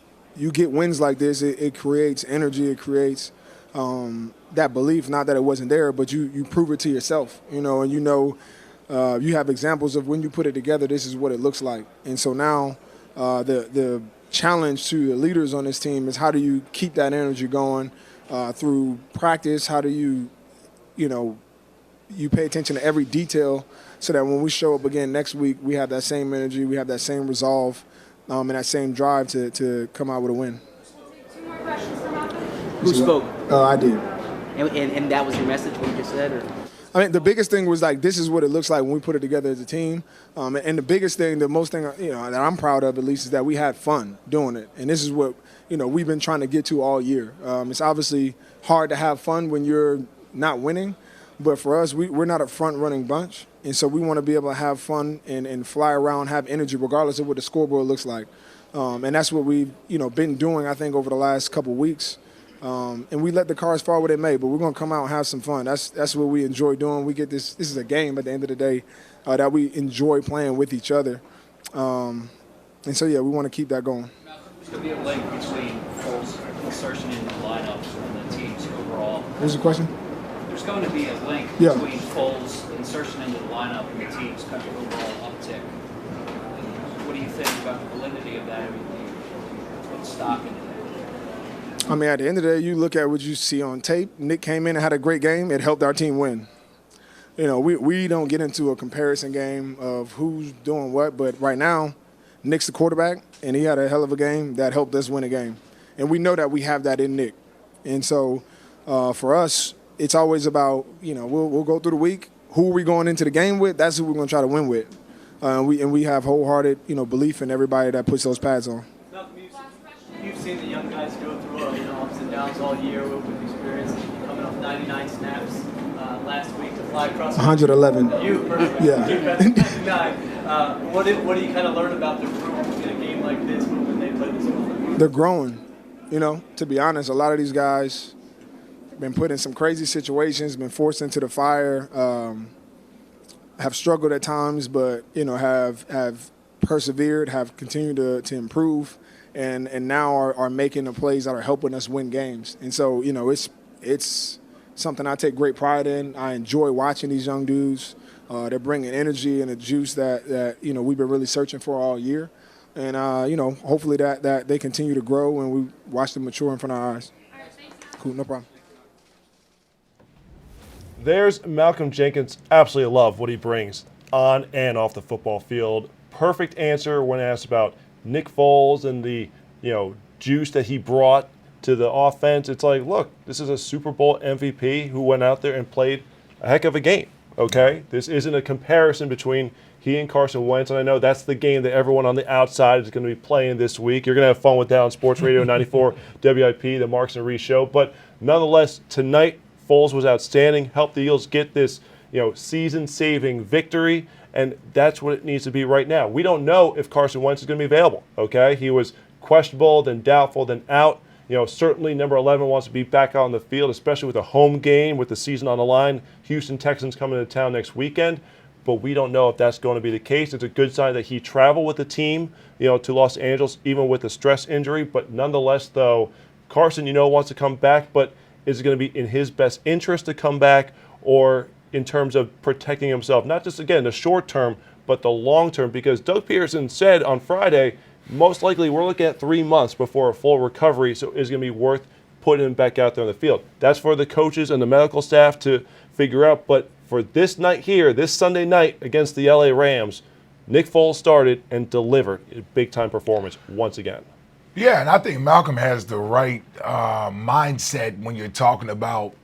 get wins like this, it creates energy. It creates that belief, not that it wasn't there, but you prove it to yourself, and you have examples of when you put it together, this is what it looks like. And so now the challenge to the leaders on this team is how do you keep that energy going through practice? How do you pay attention to every detail so that when we show up again next week, we have that same energy, we have that same resolve, and that same drive to come out with a win. Two more questions for Malcolm. Who spoke? I did. And that was your message, what you just said? Or? I mean, the biggest thing was like, this is what it looks like when we put it together as a team. And the biggest thing, the most thing, that I'm proud of at least is that we had fun doing it. And this is what, we've been trying to get to all year. It's obviously hard to have fun when you're not winning. But for us, we're not a front-running bunch. And so we want to be able to have fun and fly around, have energy, regardless of what the scoreboard looks like. And that's what we've, been doing, I think, over the last couple weeks. And we let the cards fall where they may, but we're going to come out and have some fun. That's what we enjoy doing. We get this is a game at the end of the day that we enjoy playing with each other. And so, we want to keep that going. There's going to be a link between Foles' insertion in the lineup and the team's overall. What was the question? There's going to be a link between Foles' insertion into the lineup and the team's kind of overall uptick. What do you think about the validity of that? Put stock into that. I mean, at the end of the day, you look at what you see on tape. Nick came in and had a great game. It helped our team win. We don't get into a comparison game of who's doing what, but right now, Nick's the quarterback, and he had a hell of a game that helped us win a game. And we know that we have that in Nick. And so for us, it's always about, we'll go through the week. Who are we going into the game with? That's who we're going to try to win with. And we have wholehearted, belief in everybody that puts those pads on. You've seen the young guys go through ups and downs all year with experience. Coming off 99 snaps last week to fly across. 111. You, perfect. Yeah. 99. What do you kind of learn about the group in a game like this when they play this well? They're growing. To be honest, a lot of these guys have been put in some crazy situations, been forced into the fire, have struggled at times, but have persevered, have continued to improve. And now are making the plays that are helping us win games. And so, it's something I take great pride in. I enjoy watching these young dudes. They're bringing energy and a juice that we've been really searching for all year. And, hopefully that they continue to grow and we watch them mature in front of our eyes. Cool, no problem. There's Malcolm Jenkins. Absolutely love what he brings on and off the football field. Perfect answer when asked about Nick Foles and the juice that he brought to the offense. It's like, look, this is a Super Bowl MVP who went out there and played a heck of a game. Okay, this isn't a comparison between he and Carson Wentz, and I know that's the game that everyone on the outside is going to be playing this week. You're going to have fun with that on Sports Radio 94 WIP, the Marks and Reese show. But nonetheless, tonight Foles was outstanding. Helped the Eagles get this season-saving victory. And that's what it needs to be right now. We don't know if Carson Wentz is going to be available, okay? He was questionable, then doubtful, then out. Certainly number 11 wants to be back out on the field, especially with a home game with the season on the line. Houston Texans coming to town next weekend. But we don't know if that's going to be the case. It's a good sign that he traveled with the team, to Los Angeles, even with a stress injury. But nonetheless, though, Carson, wants to come back. But is it going to be in his best interest to come back, or in terms of protecting himself, not just, again, the short term, but the long term? Because Doug Peterson said on Friday, most likely we're looking at 3 months before a full recovery, so it's going to be worth putting him back out there on the field. That's for the coaches and the medical staff to figure out. But for this night here, this Sunday night against the LA Rams, Nick Foles started and delivered a big-time performance once again. Yeah, and I think Malcolm has the right mindset when you're talking about,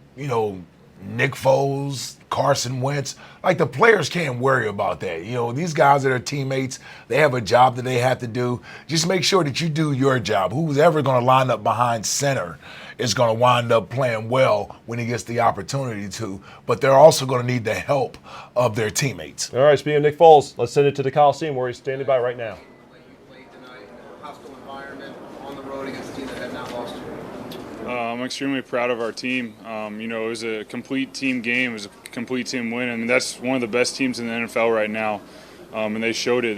Nick Foles, Carson Wentz. Like, the players can't worry about that. These guys are their teammates. They have a job that they have to do. Just make sure that you do your job. Who's ever going to line up behind center is going to wind up playing well when he gets the opportunity to. But they're also going to need the help of their teammates. All right, speaking of Nick Foles, let's send it to the Coliseum where he's standing by right now. Hostile environment on the road against a team that had not lost. I'm extremely proud of our team. It was a complete team game. It was a complete team win. I mean, that's one of the best teams in the NFL right now, and they showed it.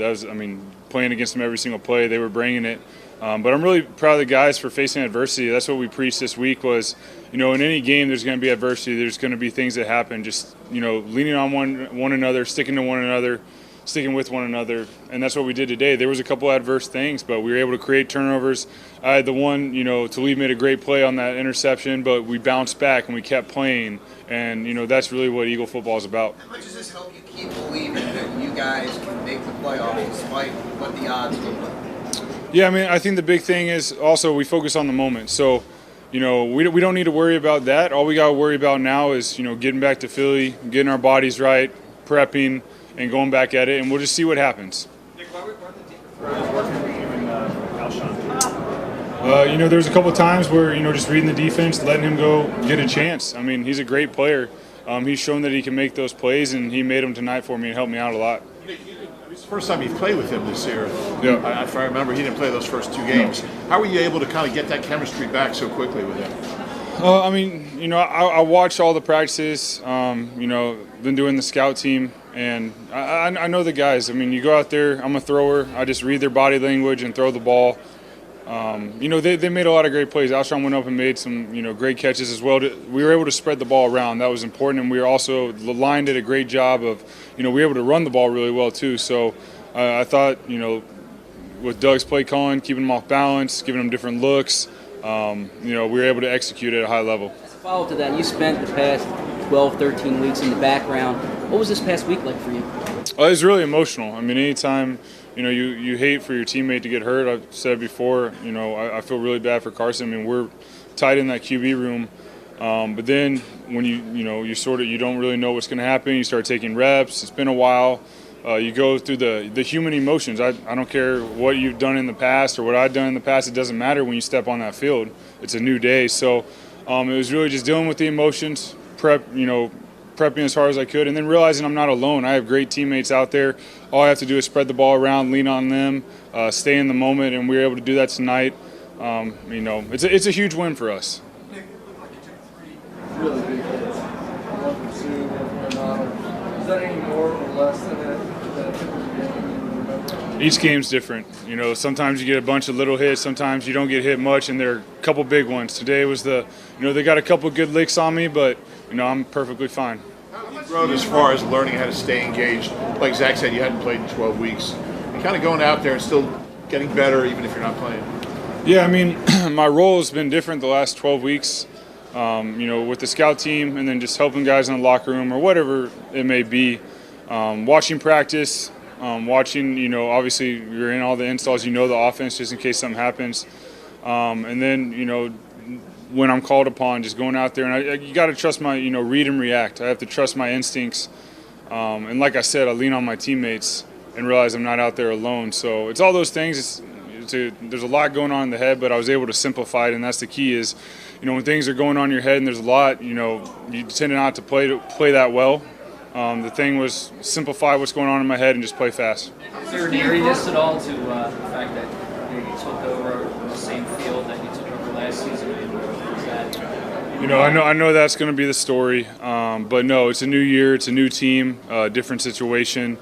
Playing against them every single play, they were bringing it. But I'm really proud of the guys for facing adversity. That's what we preached this week was, in any game there's going to be adversity. There's going to be things that happen. Just, leaning on one another, sticking to one another, sticking with one another, and that's what we did today. There was a couple adverse things, but we were able to create turnovers. I had the one, Talib made a great play on that interception, but we bounced back and we kept playing, and that's really what Eagle football is about. How much does this help you keep believing that you guys can make the playoffs despite what the odds look like? Yeah, I mean, I think the big thing is also we focus on the moment. So, we don't need to worry about that. All we got to worry about now is, getting back to Philly, getting our bodies right, prepping, and going back at it, and we'll just see what happens. Nick, why were the defense working with you and Alshon? There's a couple times where, just reading the defense, letting him go get a chance. I mean, he's a great player. He's shown that he can make those plays, and he made them tonight for me and helped me out a lot. It's the first time you've played with him this year. Yeah. If I remember, he didn't play those first 2 games. How were you able to kind of get that chemistry back so quickly with him? I watch all the practices, been doing the scout team, and I know the guys. I mean, you go out there, I'm a thrower. I just read their body language and throw the ball. They made a lot of great plays. Alshon went up and made some, great catches as well. We were able to spread the ball around. That was important, and we were also, the line did a great job of, we were able to run the ball really well too. So I thought, with Doug's play calling, keeping them off balance, giving them different looks, we were able to execute at a high level. As a follow-up to that, you spent the past 12, 13 weeks in the background. What was this past week like for you? It was really emotional. I mean, anytime you hate for your teammate to get hurt. I've said before, I feel really bad for Carson. I mean, we're tight in that QB room, but then when you don't really know what's going to happen. You start taking reps. It's been a while. You go through the human emotions. I don't care what you've done in the past or what I've done in the past. It doesn't matter when you step on that field. It's a new day. So it was really just dealing with the emotions, prepping as hard as I could, and then realizing I'm not alone. I have great teammates out there. All I have to do is spread the ball around, lean on them, stay in the moment, and we were able to do that tonight. It's a huge win for us. Nick, it looked like you took 3 really big hits. 1 pursuit, 1 not. Is that any more or less than that typical game you remember? Each game's different. Sometimes you get a bunch of little hits, sometimes you don't get hit much, and there are a couple big ones. Today was they got a couple good licks on me, but I'm perfectly fine. How did you grow as far as learning how to stay engaged? Like Zach said, you hadn't played in 12 weeks. And kind of going out there and still getting better even if you're not playing. Yeah, I mean, my role has been different the last 12 weeks, with the scout team and then just helping guys in the locker room or whatever it may be. Watching practice, watching, obviously you're in all the installs, the offense just in case something happens. And then, when I'm called upon, just going out there, and you got to trust my, read and react. I have to trust my instincts, and like I said, I lean on my teammates and realize I'm not out there alone. So it's all those things. There's a lot going on in the head, but I was able to simplify it, and that's the key. Is, when things are going on in your head and there's a lot, you tend not to play that well. The thing was simplify what's going on in my head and just play fast. Is there an eeriness at all to the fact that you took over the same field that you took over last season? I know that's going to be the story, but no, it's a new year, it's a new team, different situation.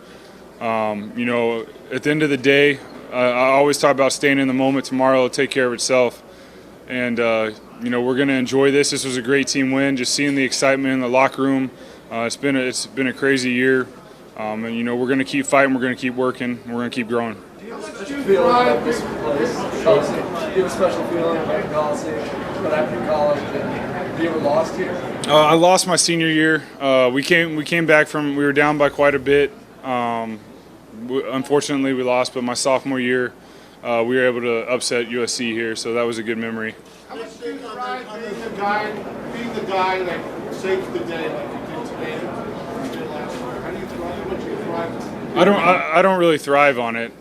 At the end of the day, I always talk about staying in the moment. Tomorrow will take care of itself, and we're going to enjoy this. This was a great team win. Just seeing the excitement in the locker room, it's been a crazy year, and we're going to keep fighting, we're going to keep working, and we're going to keep growing. Do you have a special feeling about this place? Do you have a special feeling about the Coliseum, what happened in college? Have you ever lost here? I lost my senior year. We came back we were down by quite a bit. Unfortunately, we lost, but my sophomore year, we were able to upset USC here, so that was a good memory. How much do you thrive being the guy that saves the day like you did today? How do you thrive? What do you thrive? I don't really thrive on it.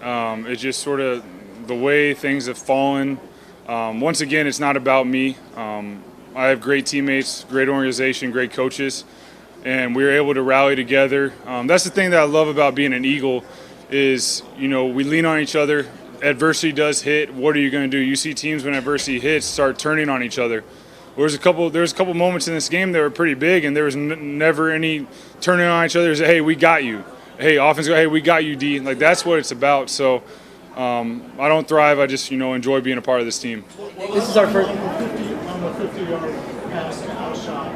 It's just sort of the way things have fallen. Once again, it's not about me. I have great teammates, great organization, great coaches, and we were able to rally together. That's the thing that I love about being an Eagle is, we lean on each other. Adversity does hit. What are you going to do? You see teams when adversity hits start turning on each other. There's a couple moments in this game that were pretty big, and there was never any turning on each other. It was, hey, we got you. Hey, offense, hey, we got you, D. Like, that's what it's about. So I don't thrive. I just, enjoy being a part of this team. This is our first. On the 50-yard pass to Alshon,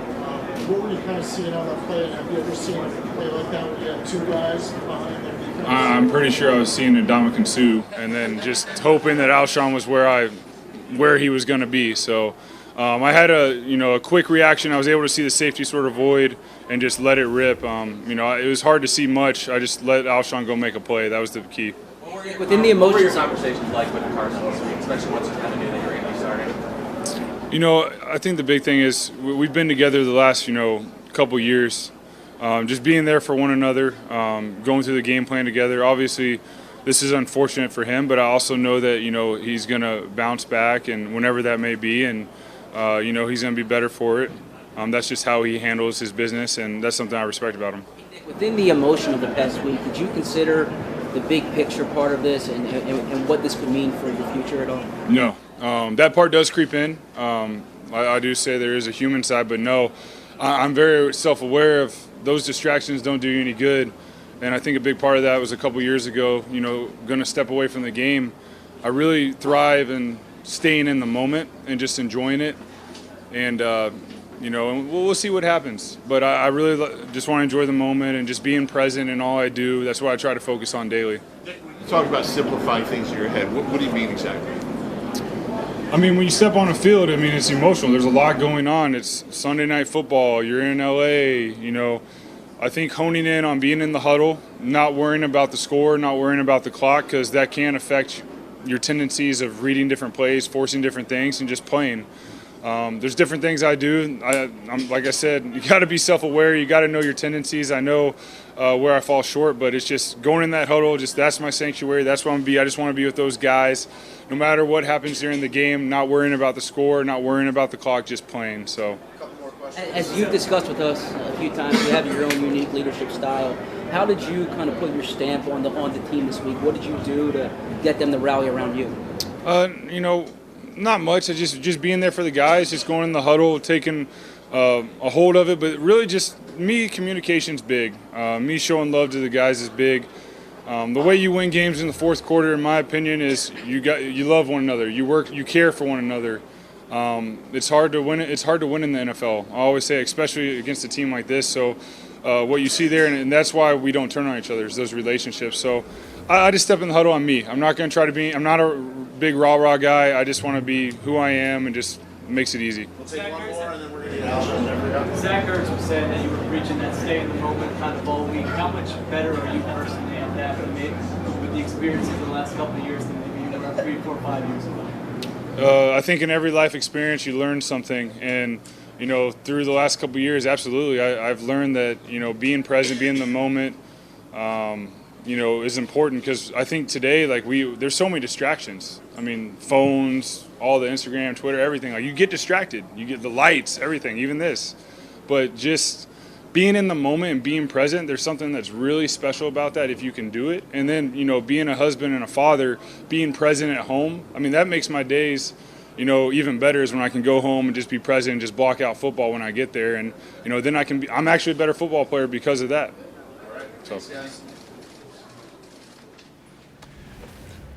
what were you kind of seeing on that play? And have you ever seen a play like that where you had 2 guys behind their defense? I'm pretty sure I was seeing Ndamukong Suh, and then just hoping that Alshon was where he was going to be. So I had a quick reaction. I was able to see the safety sort of void and just let it rip. It was hard to see much. I just let Alshon go make a play. That was the key. Within the emotions, what were your conversations like with Carson this week, especially once you kind of knew that you were going to be starting? I think the big thing is we've been together the last, couple years. Just being there for one another, going through the game plan together. Obviously, this is unfortunate for him, but I also know that, he's going to bounce back, and whenever that may be, and, he's going to be better for it. That's just how he handles his business, and that's something I respect about him. within the emotion of the past week, did you consider the big picture part of this and what this could mean for your future at all? No. That part does creep in. I do say there is a human side, but no. I'm very self-aware of those distractions don't do you any good. And I think a big part of that was a couple years ago, going to step away from the game. I really thrive in staying in the moment and just enjoying it. And, we'll see what happens. But I really just want to enjoy the moment and just being present in all I do. That's what I try to focus on daily. You talk about simplifying things in your head. What do you mean exactly? I mean, when you step on a field, it's emotional. There's a lot going on. It's Sunday night football. You're in LA, I think honing in on being in the huddle, not worrying about the score, not worrying about the clock, because that can affect your tendencies of reading different plays, forcing different things, and just playing. There's different things I do. I'm like I said, you got to be self-aware. You got to know your tendencies. I know where I fall short, but it's just going in that huddle. That's my sanctuary. That's where I'm going to be. I just want to be with those guys, no matter what happens during the game. Not worrying about the score, not worrying about the clock, just playing. So. As you've discussed with us a few times, you have your own unique leadership style. How did you kind of put your stamp on the team this week? What did you do to get them to rally around you? Not much. Just being there for the guys, just going in the huddle, taking a hold of it. But really, just me, communication's big. Me showing love to the guys is big. The way you win games in the fourth quarter, in my opinion, is you love one another. You care for one another. It's hard to win. It's hard to win in the NFL. I always say, especially against a team like this. So, what you see there, and that's why we don't turn on each other, is those relationships. So, I just step in the huddle on me. I'm not going to try to be. I'm not a big rah-rah guy. I just want to be who I am, and just makes it easy. We'll take one more, and then we're going to get out. Zach Ertz was saying that you were reaching that stay in the moment kind of all week. How much better are you personally at that with the experiences of the last couple of years than maybe you were 3, 4, 5 years ago? I think in every life experience you learn something, and through the last couple of years, absolutely, I've learned that being present, being in the moment, is important, because I think today there's so many distractions. Phones, all the Instagram, Twitter, everything. You get distracted. You get the lights, everything, even this. But just being in the moment and being present, there's something that's really special about that if you can do it. And then, being a husband and a father, being present at home, that makes my days, even better, is when I can go home and just be present and just block out football when I get there. And, then I'm actually a better football player because of that. All right. So. Thanks, guys.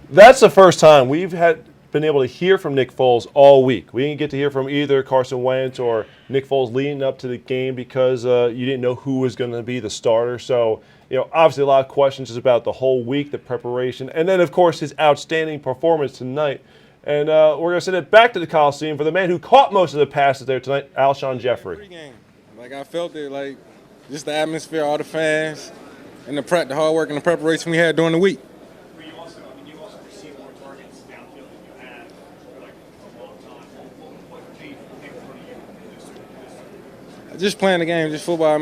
That's the first time we've been able to hear from Nick Foles all week. We didn't get to hear from either Carson Wentz or Nick Foles leading up to the game because you didn't know who was going to be the starter. So, obviously a lot of questions just about the whole week, the preparation, and then, of course, his outstanding performance tonight. And we're going to send it back to the Coliseum for the man who caught most of the passes there tonight, Alshon Jeffrey. I felt it, just the atmosphere, all the fans, and the hard work and the preparation we had during the week. You also received more targets downfield than you had for a long time. What do you think for you? Just playing the game, just football.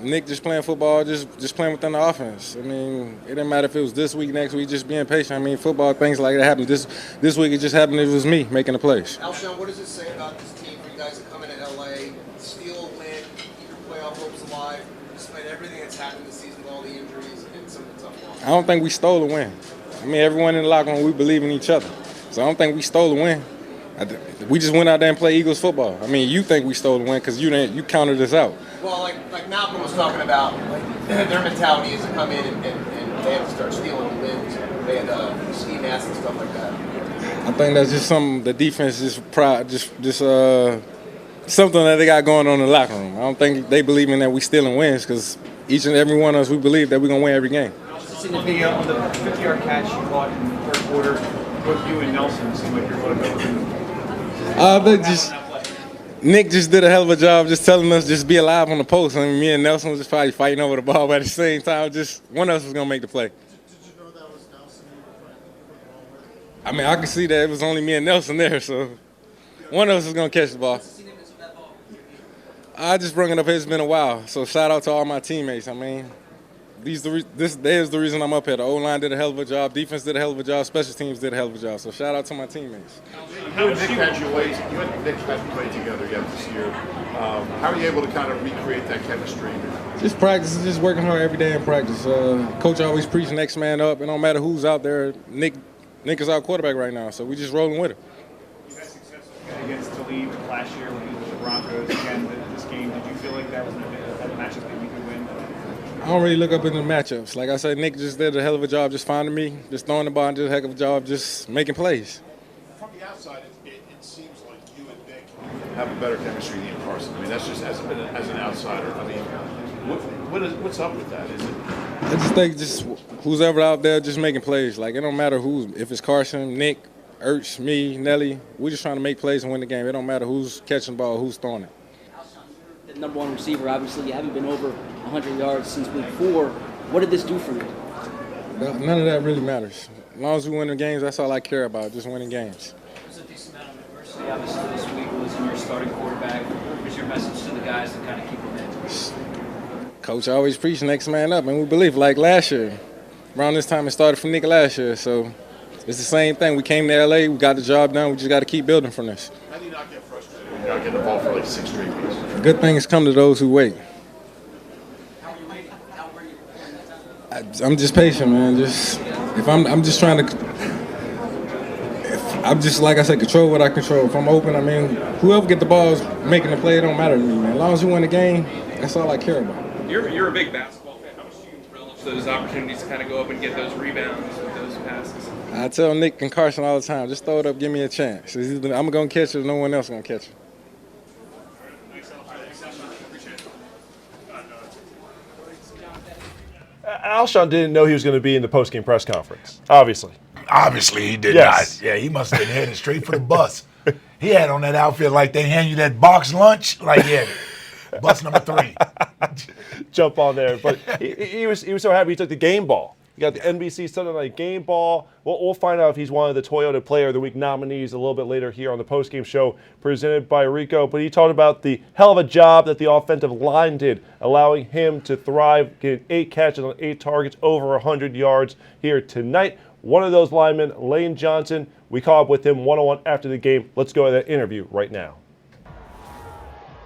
Nick just playing football, just playing within the offense. It didn't matter if it was this week, next week, just being patient. Football, things like that happen. This week it just happened. It was me making the plays. Alshon, what does it say about this team for you guys to come into LA, steal a win, keep your playoff hopes alive, despite everything that's happened this season, all the injuries and some of the tough losses? I don't think we stole a win. Everyone in the locker room, we believe in each other. So I don't think we stole a win. We just went out there and played Eagles football. You think we stole the win because you counted us out. Well, like Malcolm was talking about, their mentality is to come in and they have to start stealing the wins. They had ski masks and stuff like that. I think that's just something the defense is proud, just something that they got going on in the locker room. I don't think they believe in that we stealing wins because each and every one of us, we believe that we're going to win every game. On the 50-yard catch you caught in the third quarter, both you and Nelson seemed like you're both Nick just did a hell of a job just telling us just be alive on the post. I mean, me and Nelson was just probably fighting over the ball, but at the same time, just one of us was going to make the play. Did you know that was Nelson you were trying to ball with? I mean, I could see that it was only me and Nelson there, so one of us was going to catch the ball. I just brought it up. It's been a while, so shout out to all my teammates. I mean, this is the reason I'm up here. The O-line did a hell of a job. Defense did a hell of a job. Special teams did a hell of a job. So shout out to my teammates. You and Nick haven't played together yet this year. How are you able to kind of recreate that chemistry? Just practice, just working hard every day in practice. Coach always preach next man up. It don't matter who's out there. Nick is our quarterback right now, so we just rolling with him. You had success against Talib last year when he was with the Broncos. Again, this game, did you feel like that was a matchup that you could win? I don't really look up into the matchups. Like I said, Nick just did a hell of a job just finding me, just throwing the ball, and did a heck of a job just making plays. From the outside, it seems like you and Nick have a better chemistry than Carson. I mean, that's just as an outsider. I mean, what's up with that? Is it? I just think just who's ever out there just making plays. Like, it don't matter if it's Carson, Nick, Ertz, me, Nelly. We're just trying to make plays and win the game. It don't matter who's catching the ball, who's throwing it. The number one receiver, obviously, you haven't been over 100 yards since week 4. What did this do for you? None of that really matters. As long as we win the games, that's all I care about, just winning games. There's a decent amount of adversity, obviously, this week was in your starting quarterback. What was your message to the guys to kind of keep them in? Coach always preach next man up, and we believe, like last year. Around this time, it started for Nick last year, so it's the same thing. We came to L.A., we got the job done, we just got to keep building from this. How do you not get frustrated when you're not getting the ball for like 6 straight weeks? Good things come to those who wait. I'm just patient, man. I'm just trying to. I'm just, like I said, control what I control. If I'm open, I mean, whoever get the ball is making the play. It don't matter to me, man. As long as you win the game, that's all I care about. You're a big basketball fan. How much do you relish those opportunities to kind of go up and get those rebounds with those passes? I tell Nick and Carson all the time, just throw it up, give me a chance. I'm gonna catch it, no one else gonna catch it. Alshon didn't know he was going to be in the postgame press conference, obviously. Obviously, he did Yes. not. Yeah, he must have been headed straight for the bus. He had on that outfit like they hand you that box lunch. Like, yeah, bus number 3. Jump on there. But he was so happy he took the game ball. He got the NBC Sunday Night Game Ball. We'll find out if he's one of the Toyota Player of the Week nominees a little bit later here on the postgame show presented by Ricoh. But he talked about the hell of a job that the offensive line did, allowing him to thrive, getting 8 catches on 8 targets, over 100 yards here tonight. One of those linemen, Lane Johnson, we caught up with him one-on-one after the game. Let's go to that interview right now.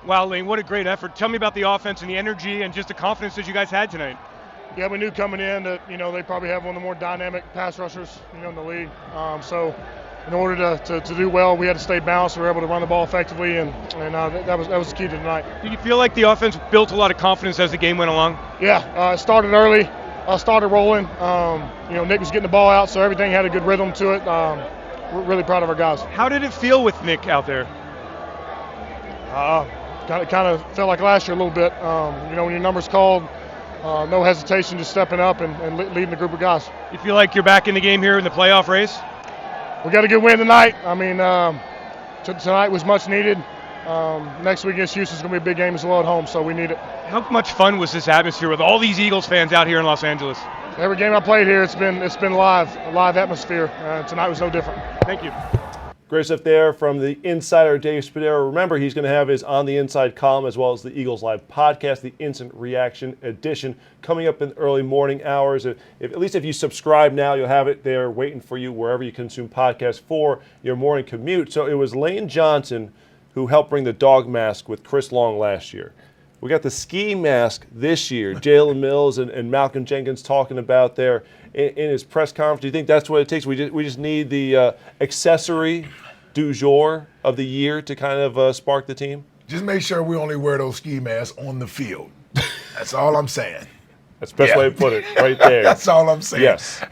Wow, Lane, what a great effort. Tell me about the offense and the energy and just the confidence that you guys had tonight. Yeah, we knew coming in that, they probably have one of the more dynamic pass rushers, in the league. So in order to do well, we had to stay balanced. We were able to run the ball effectively, and that was the key to tonight. Did you feel like the offense built a lot of confidence as the game went along? Yeah, it started early, started rolling. Nick was getting the ball out, so everything had a good rhythm to it. We're really proud of our guys. How did it feel with Nick out there? Kind of felt like last year a little bit. When your number's called, no hesitation, just stepping up and leading the group of guys. You feel like you're back in the game here in the playoff race? We got a good win tonight. I mean, tonight was much needed. Next week against Houston's going to be a big game as well at home, so we need it. How much fun was this atmosphere with all these Eagles fans out here in Los Angeles? Every game I played here, it's been live, a live atmosphere. Tonight was no different. Thank you. Great stuff there from the insider Dave Spadero. Remember, he's going to have his On the Inside column as well as the Eagles Live podcast, the Instant Reaction edition, coming up in the early morning hours. At least if you subscribe now, you'll have it there waiting for you wherever you consume podcasts for your morning commute. So it was Lane Johnson who helped bring the dog mask with Chris Long last year. We got the ski mask this year. Jalen Mills and Malcolm Jenkins talking about there in his press conference. Do you think that's what it takes? We just need the accessory du jour of the year to kind of spark the team? Just make sure we only wear those ski masks on the field. That's all I'm saying. That's the best way to put it, right there. That's all I'm saying. Yes.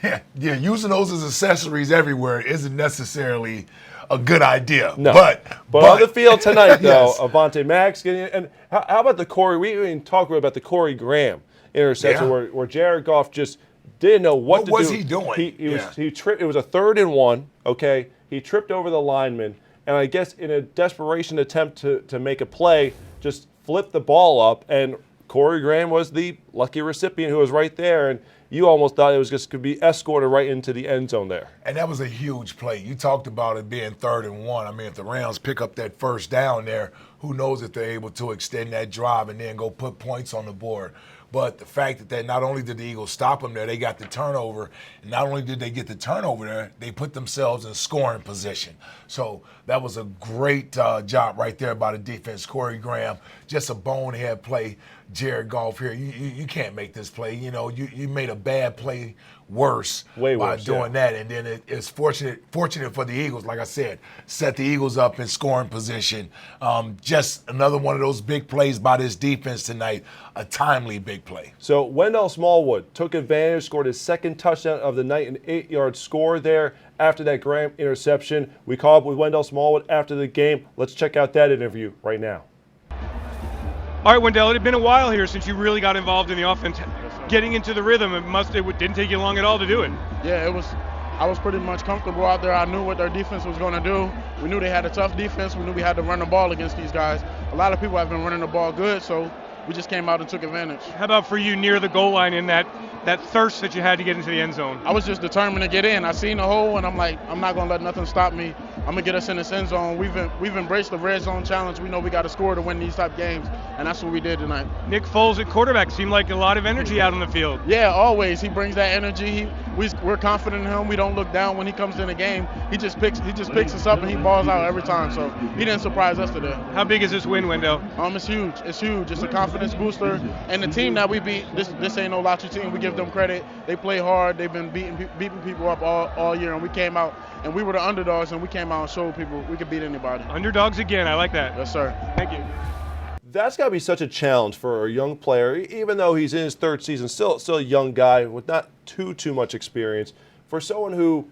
Yeah, using those as accessories everywhere isn't necessarily a good idea. No. But on the field tonight, though, Yes. Avonte Max getting it. And how about the Corey? We didn't talk about the Corey Graham interception where Jared Goff just didn't know what to do. What was he doing? He tripped. It was a 3rd and 1. Okay, he tripped over the lineman, and I guess in a desperation attempt to make a play, just flipped the ball up, and Corey Graham was the lucky recipient who was right there, and you almost thought it was just could be escorted right into the end zone there. And that was a huge play. You talked about it being 3rd and 1. I mean, if the Rams pick up that first down there, who knows if they're able to extend that drive and then go put points on the board. But the fact that not only did the Eagles stop them there, they got the turnover. And not only did they get the turnover there, they put themselves in scoring position. So that was a great job right there by the defense. Corey Graham, just a bonehead play. Jared Goff here, you can't make this play. You know, you made a bad play worse by doing that. And then it's fortunate for the Eagles, like I said, set the Eagles up in scoring position. Just another one of those big plays by this defense tonight, a timely big play. So Wendell Smallwood took advantage, scored his 2nd touchdown of the night, an 8-yard score there after that Graham interception. We caught up with Wendell Smallwood after the game. Let's check out that interview right now. All right, Wendell, it had been a while here since you really got involved in the offense. Getting into the rhythm, it didn't take you long at all to do it. Yeah, I was pretty much comfortable out there. I knew what their defense was going to do. We knew they had a tough defense. We knew we had to run the ball against these guys. A lot of people have been running the ball good, so we just came out and took advantage. How about for you near the goal line in that thirst that you had to get into the end zone? I was just determined to get in. I seen the hole, and I'm like, I'm not going to let nothing stop me. I'm going to get us in this end zone. We've embraced the red zone challenge. We know we got to score to win these type games, and that's what we did tonight. Nick Foles at quarterback seemed like a lot of energy out on the field. Yeah, always. He brings that energy. We're confident in him. We don't look down when he comes in the game. He just picks us up, and he balls out every time. So he didn't surprise us today. How big is this win, Wendell? It's huge. It's huge. It's a confidence booster. And the team that we beat, this ain't no lottery team. We give them credit. They play hard. They've been beating people up all year, and we came out and we were the underdogs, and we came out and showed people we could beat anybody. Underdogs again. I like that. Yes, sir. Thank you. That's got to be such a challenge for a young player, even though he's in his 3rd season, still a young guy with not too much experience. For someone who,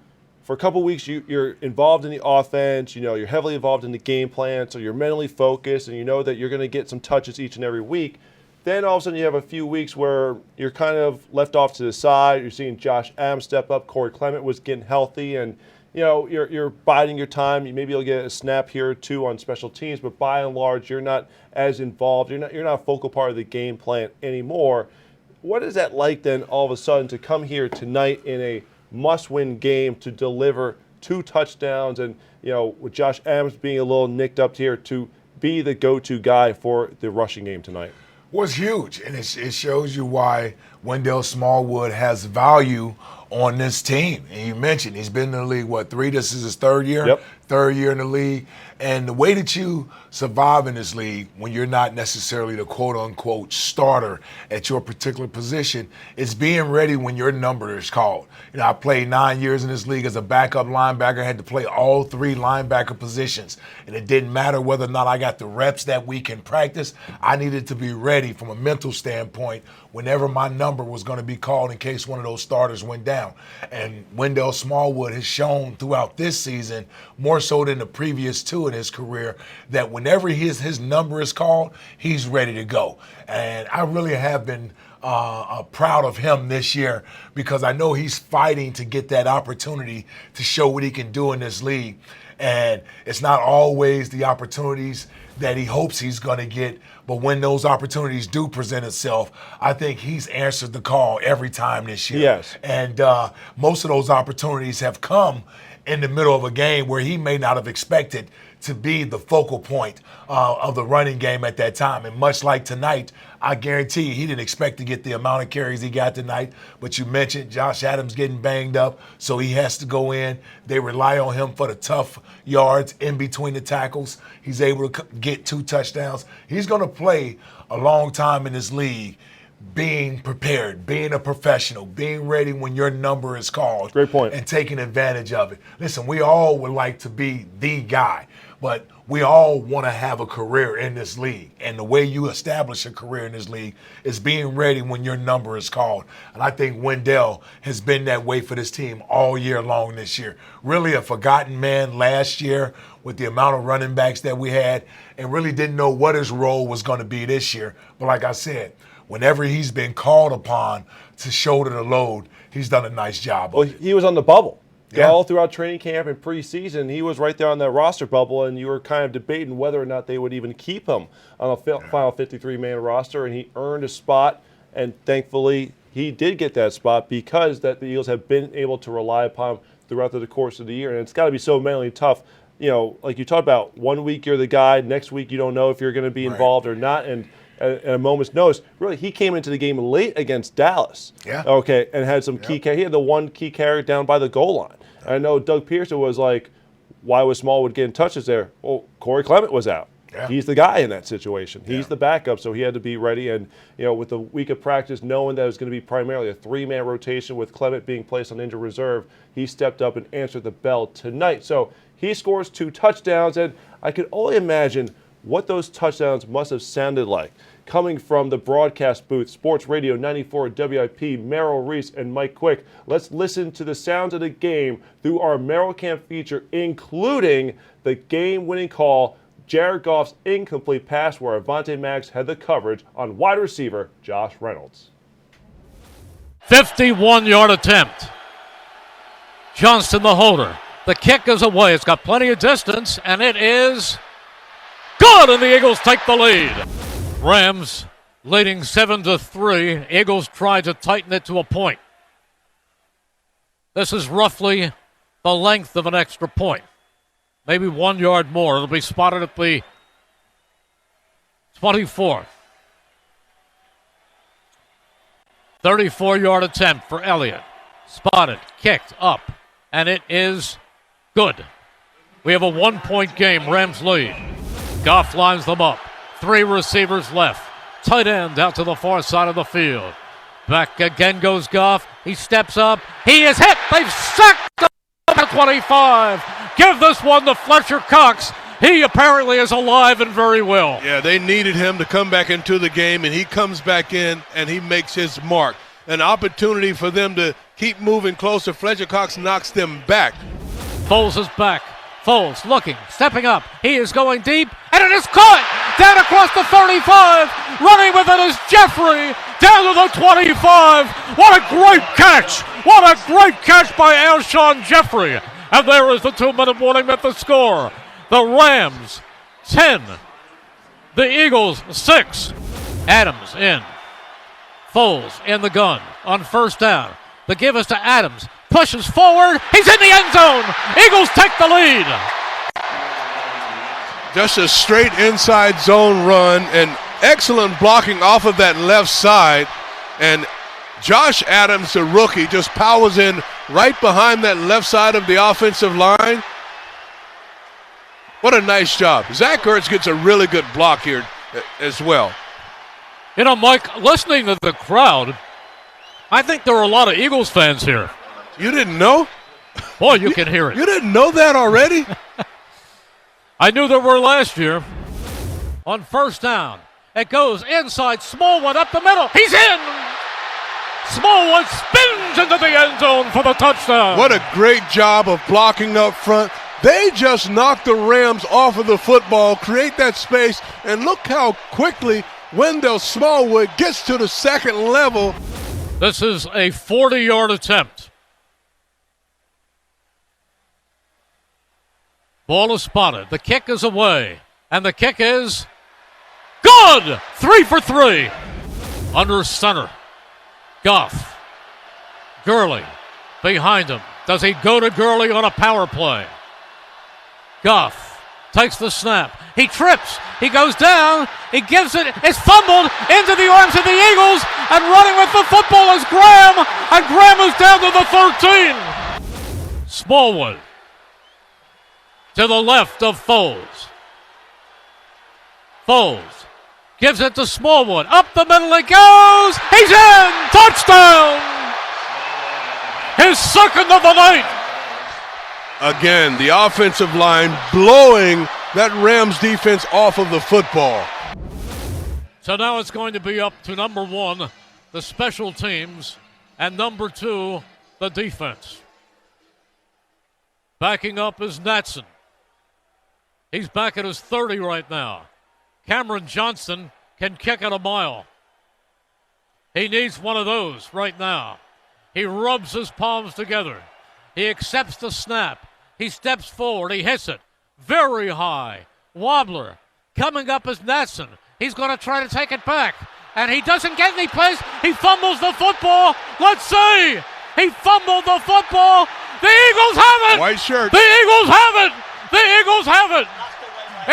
for a couple weeks, you're involved in the offense, you're heavily involved in the game plan, so you're mentally focused, and you know that you're going to get some touches each and every week. Then all of a sudden you have a few weeks where you're kind of left off to the side. You're seeing Josh Adams step up. Corey Clement was getting healthy, and you're biding your time. Maybe you'll get a snap here or two on special teams, but by and large, you're not as involved. You're not a focal part of the game plan anymore. What is that like then, all of a sudden, to come here tonight in a must-win game to deliver 2 touchdowns, and with Josh Adams being a little nicked up here, to be the go-to guy for the rushing game tonight? Was huge, and it shows you why Wendell Smallwood has value on this team. And you mentioned he's been in the league, 3? This is his 3rd year? Yep. 3rd year in the league. And the way that you survive in this league when you're not necessarily the quote-unquote starter at your particular position is being ready when your number is called. I played 9 years in this league as a backup linebacker. I had to play all 3 linebacker positions. And it didn't matter whether or not I got the reps that week in practice. I needed to be ready from a mental standpoint whenever my number was going to be called in case one of those starters went down. And Wendell Smallwood has shown throughout this season, more so than the previous 2 in his career, that whenever his number is called, he's ready to go. And I really have been proud of him this year because I know he's fighting to get that opportunity to show what he can do in this league. And it's not always the opportunities that he hopes he's going to get, but when those opportunities do present itself, I think he's answered the call every time this year. Yes. And most of those opportunities have come in the middle of a game where he may not have expected to be the focal point of the running game at that time. And much like tonight, I guarantee you he didn't expect to get the amount of carries he got tonight. But you mentioned Josh Adams getting banged up, so he has to go in. They rely on him for the tough yards in between the tackles. He's able to get 2 touchdowns. He's going to play a long time in this league, being prepared, being a professional, being ready when your number is called. Great point. And taking advantage of it. Listen, we all would like to be the guy, but we all want to have a career in this league. And the way you establish a career in this league is being ready when your number is called. And I think Wendell has been that way for this team all year long this year. Really a forgotten man last year with the amount of running backs that we had, and really didn't know what his role was going to be this year. But like I said, whenever he's been called upon to shoulder the load, he's done a nice job. Well, he was on the bubble. Yeah. All throughout training camp and preseason, he was right there on that roster bubble, and you were kind of debating whether or not they would even keep him on a final 53-man roster, and he earned a spot, and thankfully he did get that spot because the Eagles have been able to rely upon him throughout the course of the year, and it's got to be so mentally tough. You know, like you talked about, 1 week you're the guy, next week you don't know if you're going to be involved or not, and at a moment's notice, really, he came into the game late against Dallas. Yeah. Okay, and had some key. He had the one key carry down by the goal line. I know Doug Pearson was like, why was Smallwood getting touches there? Well, Corey Clement was out. Yeah. He's the guy in that situation. He's the backup, so he had to be ready. And, you know, with the week of practice, knowing that it was going to be primarily a 3-man rotation with Clement being placed on injured reserve, he stepped up and answered the bell tonight. So he scores 2 touchdowns, and I could only imagine what those touchdowns must have sounded like. Coming from the broadcast booth, Sports Radio 94 WIP, Merrill Reese and Mike Quick. Let's listen to the sounds of the game through our Merrill Camp feature, including the game-winning call, Jared Goff's incomplete pass where Avonte Maddox had the coverage on wide receiver Josh Reynolds. 51-yard attempt. Johnston the holder. The kick is away. It's got plenty of distance, and it is good, and the Eagles take the lead. Rams leading 7-3. Eagles try to tighten it to a point. This is roughly the length of an extra point. Maybe 1 yard more. It'll be spotted at the 24. 34-yard attempt for Elliott. Spotted, kicked up, and it is good. We have a 1-point game. Rams lead. Goff lines them up. 3 receivers left. Tight end out to the far side of the field. Back again goes Goff. He steps up. He is hit. They've sacked him at 25. Give this one to Fletcher Cox. He apparently is alive and very well. Yeah, they needed him to come back into the game, and he comes back in, and he makes his mark. An opportunity for them to keep moving closer. Fletcher Cox knocks them back. Foles is back. Foles looking, stepping up. He is going deep, and it is caught down across the 35. Running with it is Jeffrey down to the 25. What a great catch! What a great catch by Alshon Jeffrey. And there is the 2-minute warning at the score. The Rams 10, the Eagles 6. Adams in. Foles in the gun on first down. The give is to Adams. Pushes forward. He's in the end zone. Eagles take the lead. Just a straight inside zone run and excellent blocking off of that left side. And Josh Adams, the rookie, just powers in right behind that left side of the offensive line. What a nice job. Zach Ertz gets a really good block here as well. You know, Mike, listening to the crowd, I think there are a lot of Eagles fans here. You didn't know? Boy, you can hear it. You didn't know that already? I knew there were last year. On first down, it goes inside. Smallwood up the middle. He's in! Smallwood spins into the end zone for the touchdown. What a great job of blocking up front. They just knocked the Rams off of the football, create that space, and look how quickly Wendell Smallwood gets to the second level. This is a 40-yard attempt. Ball is spotted. The kick is away. And the kick is good! 3 for 3. Under center. Goff. Gurley behind him. Does he go to Gurley on a power play? Goff takes the snap. He trips. He goes down. He gives it. It's fumbled into the arms of the Eagles. And running with the football is Graham. And Graham is down to the 13. Smallwood to the left of Foles. Foles gives it to Smallwood. Up the middle it goes. He's in. Touchdown. His second of the night. Again, the offensive line blowing that Rams defense off of the football. So now it's going to be up to number 1, the special teams, and number 2, the defense. Backing up is Natson. He's back at his 30 right now. Cameron Johnson can kick it a mile. He needs one of those right now. He rubs his palms together. He accepts the snap. He steps forward. He hits it very high. Wobbler. Coming up is Natson. He's going to try to take it back. And he doesn't get any place. He fumbles the football. Let's see. He fumbled the football. The Eagles have it. White shirt. The Eagles have it. The Eagles have it.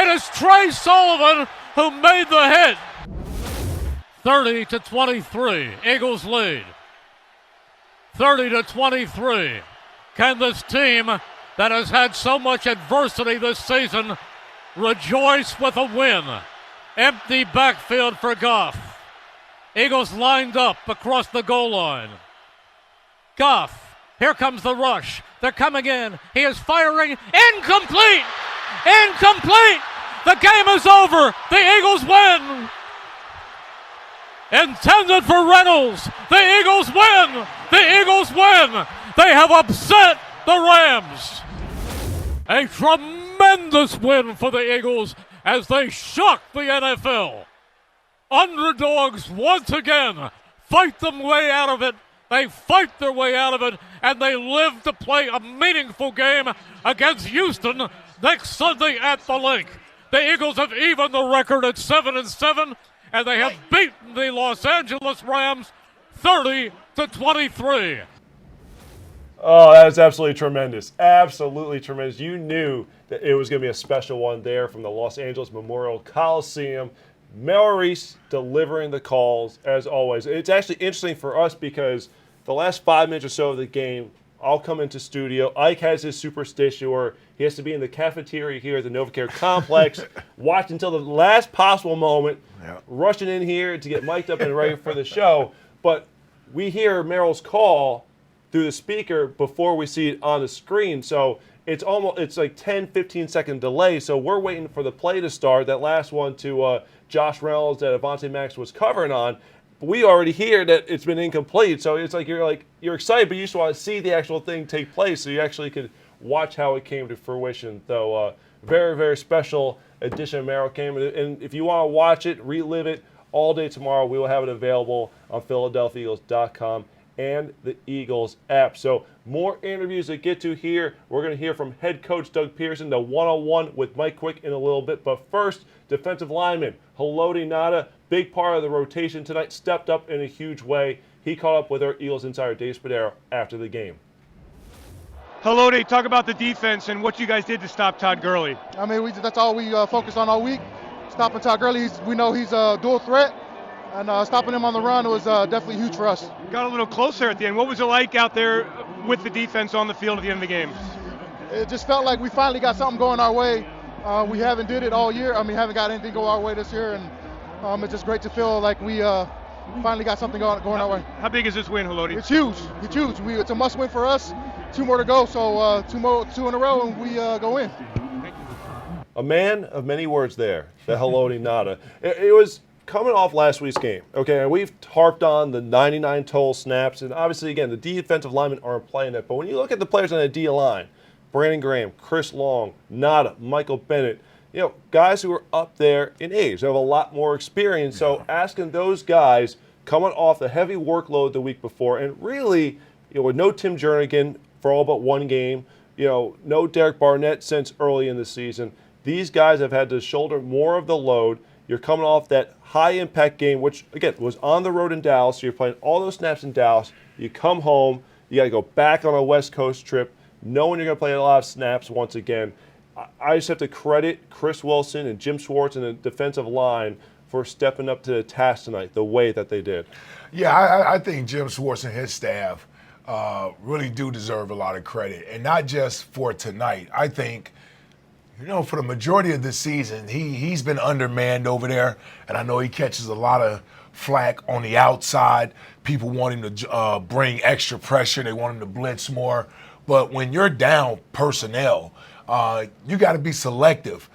It is Trey Sullivan who made the hit. 30-23. Eagles lead. 30-23. Can this team that has had so much adversity this season rejoice with a win? Empty backfield for Goff. Eagles lined up across the goal line. Goff, here comes the rush. They're coming in. He is firing. Incomplete! Incomplete! The game is over. The Eagles win. Intended for Reynolds. The Eagles win. The Eagles win. They have upset the Rams. A tremendous win for the Eagles as they shock the NFL. Underdogs once again fight their way out of it. They fight their way out of it, and they live to play a meaningful game against Houston next Sunday at the Link. The Eagles have evened the record at 7-7, and they have beaten the Los Angeles Rams 30-23. Oh, that is absolutely tremendous. Absolutely tremendous. You knew that it was going to be a special one there from the Los Angeles Memorial Coliseum. Maurice delivering the calls, as always. It's actually interesting for us because the last 5 minutes or so of the game, I'll come into studio. Ike has his superstition where he has to be in the cafeteria here at the NovaCare Complex, watch until the last possible moment, rushing in here to get mic'd up and ready for the show. But we hear Merrill's call through the speaker before we see it on the screen. So it's like 10, 15-second delay. So we're waiting for the play to start, that last one to Josh Reynolds that Avonte Max was covering on. But we already hear that it's been incomplete. So it's like you're excited, but you just want to see the actual thing take place so you actually could watch how it came to fruition. So very, very special edition of Merrill came. And if you want to watch it, relive it all day tomorrow, we will have it available on PhiladelphiaEagles.com and the Eagles app. So more interviews to get to here. We're going to hear from head coach Doug Pearson, the one-on-one with Mike Quick in a little bit. But first, defensive lineman Haloti Ngata, big part of the rotation tonight, stepped up in a huge way. He caught up with our Eagles insider Dave Spadaro after the game. Haloti, talk about the defense and what you guys did to stop Todd Gurley. I mean, that's all we focused on all week. Stopping Todd Gurley, we know he's a dual threat. And stopping him on the run was definitely huge for us. Got a little closer at the end. What was it like out there with the defense on the field at the end of the game? It just felt like we finally got something going our way. We haven't did it all year. I mean, haven't got anything go our way this year. And it's just great to feel like we finally got something going our way. How big is this win, Haloti? It's huge. It's huge. It's a must win for us. 2 more to go. So two in a row and we go in. A man of many words there, the Haloti Ngata. It was coming off last week's game, okay, and we've harped on the 99 total snaps, and obviously, again, the defensive linemen aren't playing that. But when you look at the players on the D line, Brandon Graham, Chris Long, Ngata, Michael Bennett, guys who are up there in age, they have a lot more experience. So asking those guys coming off the heavy workload the week before, and really, with no Tim Jernigan for all but one game, no Derek Barnett since early in the season, these guys have had to shoulder more of the load. You're coming off that high-impact game, which, again, was on the road in Dallas. So you're playing all those snaps in Dallas. You come home. You got to go back on a West Coast trip, knowing you're going to play a lot of snaps once again. I just have to credit Chris Wilson and Jim Schwartz and the defensive line for stepping up to the task tonight the way that they did. Yeah, I think Jim Schwartz and his staff really do deserve a lot of credit. And not just for tonight. I think for the majority of the season, he's been undermanned over there, and I know he catches a lot of flack on the outside. People want him to bring extra pressure. They want him to blitz more. But when you're down personnel, you got to be selective.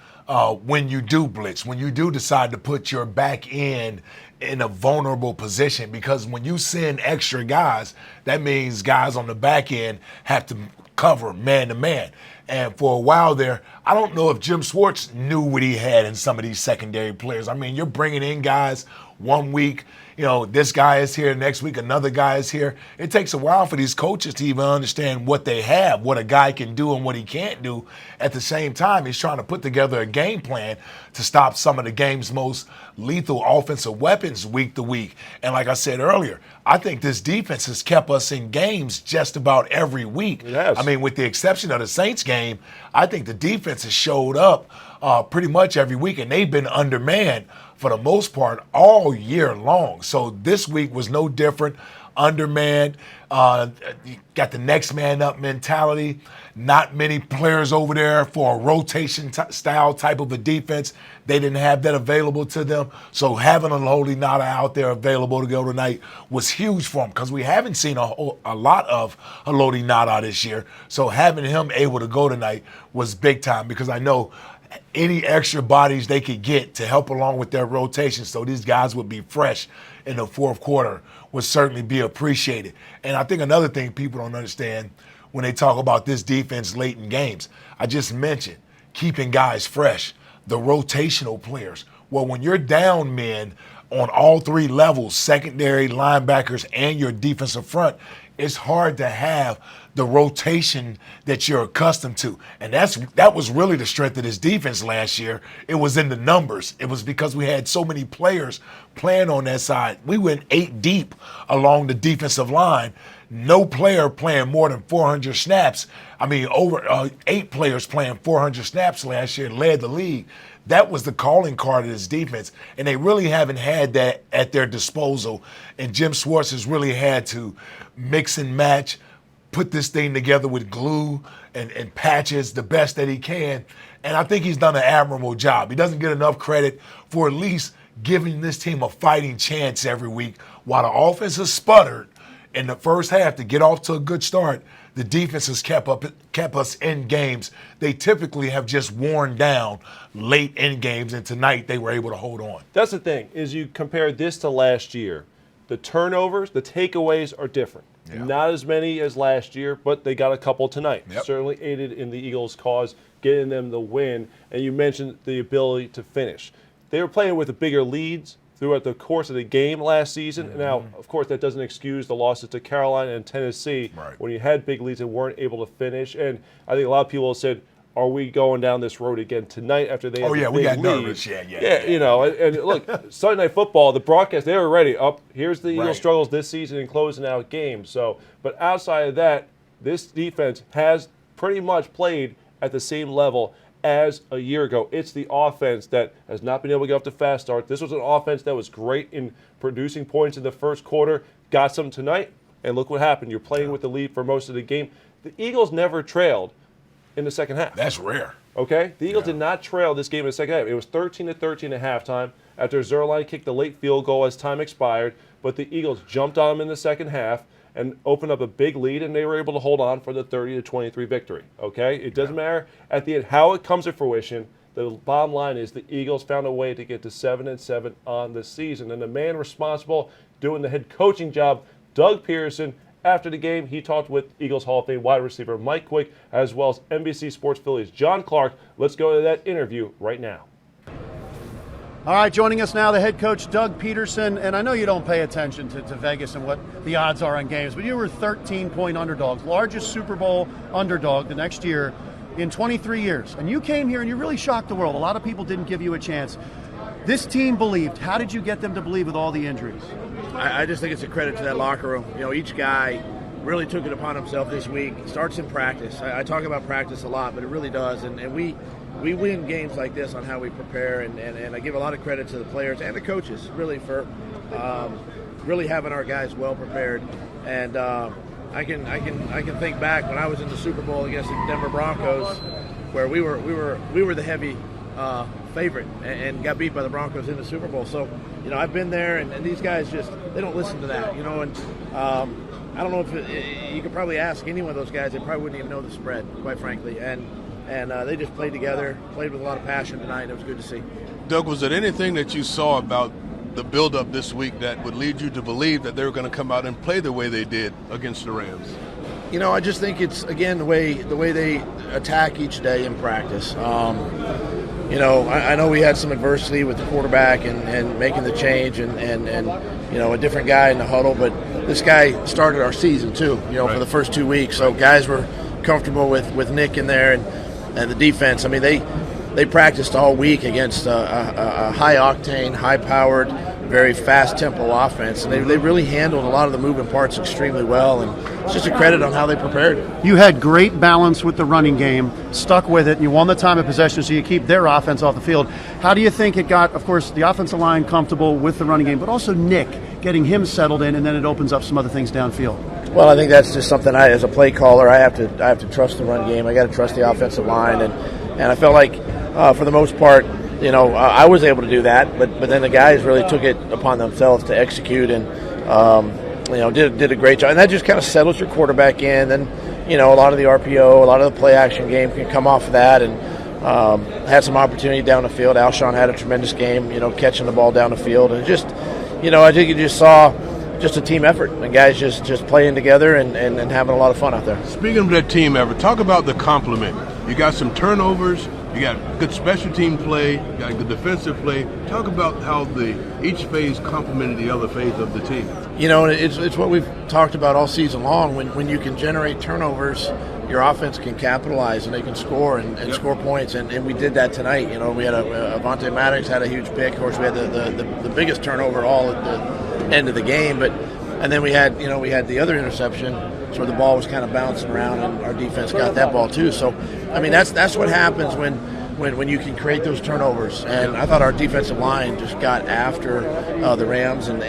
when you do blitz, when you do decide to put your back end in a vulnerable position, because when you send extra guys, that means guys on the back end have to cover man to man. And for a while there, I don't know if Jim Schwartz knew what he had in some of these secondary players. I mean, you're bringing in guys one week, this guy is here, next week another guy is here. It takes a while for these coaches to even understand what they have, what a guy can do and what he can't do. At the same time, he's trying to put together a game plan to stop some of the game's most lethal offensive weapons week to week. And like I said earlier, I think this defense has kept us in games just about every week. Yes. I mean, with the exception of the Saints game, I think the defense has showed up pretty much every week, and they've been undermanned for the most part all year long. So this week was no different. Undermanned, got the next man up mentality. Not many players over there for a rotation style type of a defense. They didn't have that available to them. So having a Haloti Ngata out there available to go tonight was huge for them, because we haven't seen a lot of Haloti Ngata this year. So having him able to go tonight was big time, because I know any extra bodies they could get to help along with their rotation so these guys would be fresh in the fourth quarter would certainly be appreciated. And I think another thing people don't understand when they talk about this defense late in games, I just mentioned keeping guys fresh, the rotational players. Well, when you're down men on all three levels, secondary, linebackers, and your defensive front, it's hard to have the rotation that you're accustomed to. And that was really the strength of this defense last year. It was in the numbers. It was because we had so many players playing on that side. We went 8 deep along the defensive line. No player playing more than 400 snaps. I mean, over 8 players playing 400 snaps last year led the league. That was the calling card of this defense, and they really haven't had that at their disposal. And Jim Schwartz has really had to mix and match, put this thing together with glue and patches the best that he can. And I think he's done an admirable job. He doesn't get enough credit for at least giving this team a fighting chance every week. While the offense has sputtered in the first half to get off to a good start, the defense has kept us in games they typically have just worn down late in games, and tonight they were able to hold on. That's the thing, is you compare this to last year. The turnovers, the takeaways are different. Yeah. Not as many as last year, but they got a couple tonight. Yep. Certainly aided in the Eagles' cause, getting them the win. And you mentioned the ability to finish. They were playing with the bigger leads throughout the course of the game last season. Mm-hmm. Now, of course, that doesn't excuse the losses to Carolina and Tennessee when you had big leads and weren't able to finish. And I think a lot of people said, are we going down this road again tonight after they had the big we got lead? Nervous. Yeah. You know, and look, Sunday Night Football, the broadcast, they were ready. Here's the Eagles' struggles this season in closing out games. So, but outside of that, this defense has pretty much played at the same level as a year ago. It's the offense that has not been able to get off to fast start. This was an offense that was great in producing points in the first quarter, got some tonight, and look what happened. You're playing with the lead for most of the game. The Eagles never trailed in the second half. That's rare. Okay? The Eagles did not trail this game in the second half. It was 13-13 at halftime after Zerline kicked the late field goal as time expired, but the Eagles jumped on them in the second half and opened up a big lead, and they were able to hold on for the 30-23 victory. Okay? It doesn't matter at the end how it comes to fruition. The bottom line is the Eagles found a way to get to 7-7 on the season. And the man responsible doing the head coaching job, Doug Peterson, after the game, he talked with Eagles Hall of Fame wide receiver Mike Quick, as well as NBC Sports Philly's John Clark. Let's go to that interview right now. All right, joining us now, the head coach, Doug Peterson. And I know you don't pay attention to Vegas and what the odds are on games, but you were 13-point underdogs, largest Super Bowl underdog the next year in 23 years. And you came here and you really shocked the world. A lot of people didn't give you a chance. This team believed. How did you get them to believe with all the injuries? I just think it's a credit to that locker room. You know, each guy really took it upon himself this week. It starts in practice. I talk about practice a lot, but it really does. And we win games like this on how we prepare. And I give a lot of credit to the players and the coaches, really, for really having our guys well prepared. And I can think back when I was in the Super Bowl against the Denver Broncos, where we were the heavy favorite and got beat by the Broncos in the Super Bowl. So, you know, I've been there, and these guys they don't listen to that, you know. And I don't know if you could probably ask any one of those guys, they probably wouldn't even know the spread, quite frankly. And and they just played together, played with a lot of passion tonight, and it was good to see. Doug, was there anything that you saw about the build-up this week that would lead you to believe that they were going to come out and play the way they did against the Rams? You know, I just think it's, again, the way they attack each day in practice. You know, I know we had some adversity with the quarterback and making the change and you know, a different guy in the huddle, but this guy started our season too, you know, for the first 2 weeks. So guys were comfortable with Nick in there and the defense. I mean, they practiced all week against a high-octane, high-powered, very fast-tempo offense, and they really handled a lot of the moving parts extremely well, and it's just a credit on how they prepared. You had great balance with the running game, stuck with it, and you won the time of possession, so you keep their offense off the field. How do you think it got, of course, the offensive line comfortable with the running game, but also Nick, getting him settled in, and then it opens up some other things downfield? Well, I think that's just something as a play caller, I have to trust the run game. I got to trust the offensive line, and I felt like for the most part, you know, I was able to do that, but then the guys really took it upon themselves to execute and, you know, did a great job. And that just kind of settles your quarterback in. And, you know, a lot of the RPO, a lot of the play action game can come off of that and had some opportunity down the field. Alshon had a tremendous game, you know, catching the ball down the field. And just, you know, I think you just saw just a team effort. The guys just playing together and having a lot of fun out there. Speaking of that team effort, talk about the complement. You got some turnovers. You got good special team play, you got good defensive play. Talk about how each phase complemented the other phase of the team. You know, it's what we've talked about all season long. When you can generate turnovers, your offense can capitalize and they can score and score points. And we did that tonight. You know, we had Avonte Maddox had a huge pick. Of course, we had the biggest turnover all at the end of the game. And then we had the other interception, so the ball was kind of bouncing around, and our defense got that ball too. So, I mean, that's what happens when you can create those turnovers. And I thought our defensive line just got after the Rams. And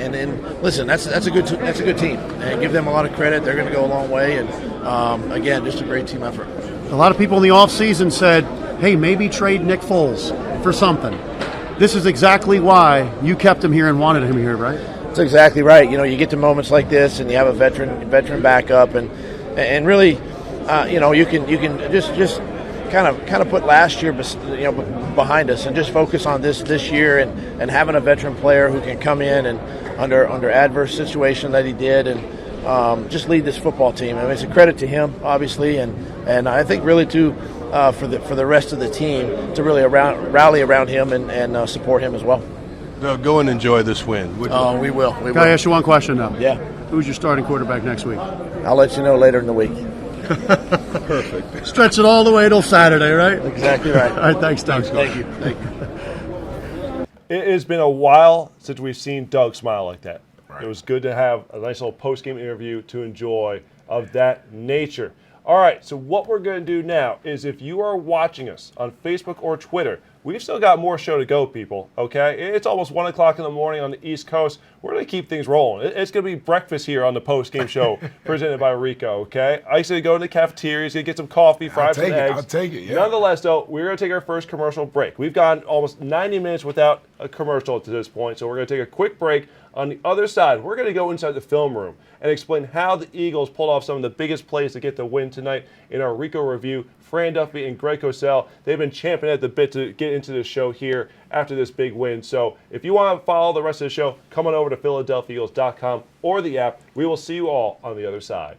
listen, that's a good team, and give them a lot of credit. They're going to go a long way. And again, just a great team effort. A lot of people in the offseason said, "Hey, maybe trade Nick Foles for something." This is exactly why you kept him here and wanted him here, right? That's exactly right. You know, you get to moments like this, and you have a veteran backup, and really, you know, you can just kind of put last year, you know, behind us, and just focus on this year, and having a veteran player who can come in and under adverse situation that he did, and just lead this football team. I mean, it's a credit to him, obviously, and I think really to for the rest of the team to really rally around him and support him as well. Go and enjoy this win. We will. Can I ask you one question, though? Yeah. Who's your starting quarterback next week? I'll let you know later in the week. Perfect. Stretch it all the way till Saturday, right? Exactly right. All right, thanks, Doug. Thank you. It has been a while since we've seen Doug smile like that. Right. It was good to have a nice little post-game interview to enjoy of that nature. All right, so what we're going to do now is if you are watching us on Facebook or Twitter, we've still got more show to go, people, okay? It's almost 1 o'clock in the morning on the East Coast. We're going to keep things rolling. It's going to be breakfast here on the Postgame Show presented by Ricoh, okay? I used to go to the cafeteria, going to get some coffee, fry some eggs. I'll take it, yeah. Nonetheless, though, we're going to take our first commercial break. We've gone almost 90 minutes without a commercial to this point, so we're going to take a quick break. On the other side, we're going to go inside the film room and explain how the Eagles pulled off some of the biggest plays to get the win tonight in our Ricoh review. Fran Duffy and Greg Cosell, they've been champing at the bit to get into the show here after this big win. So if you want to follow the rest of the show, come on over to PhiladelphiaEagles.com or the app. We will see you all on the other side.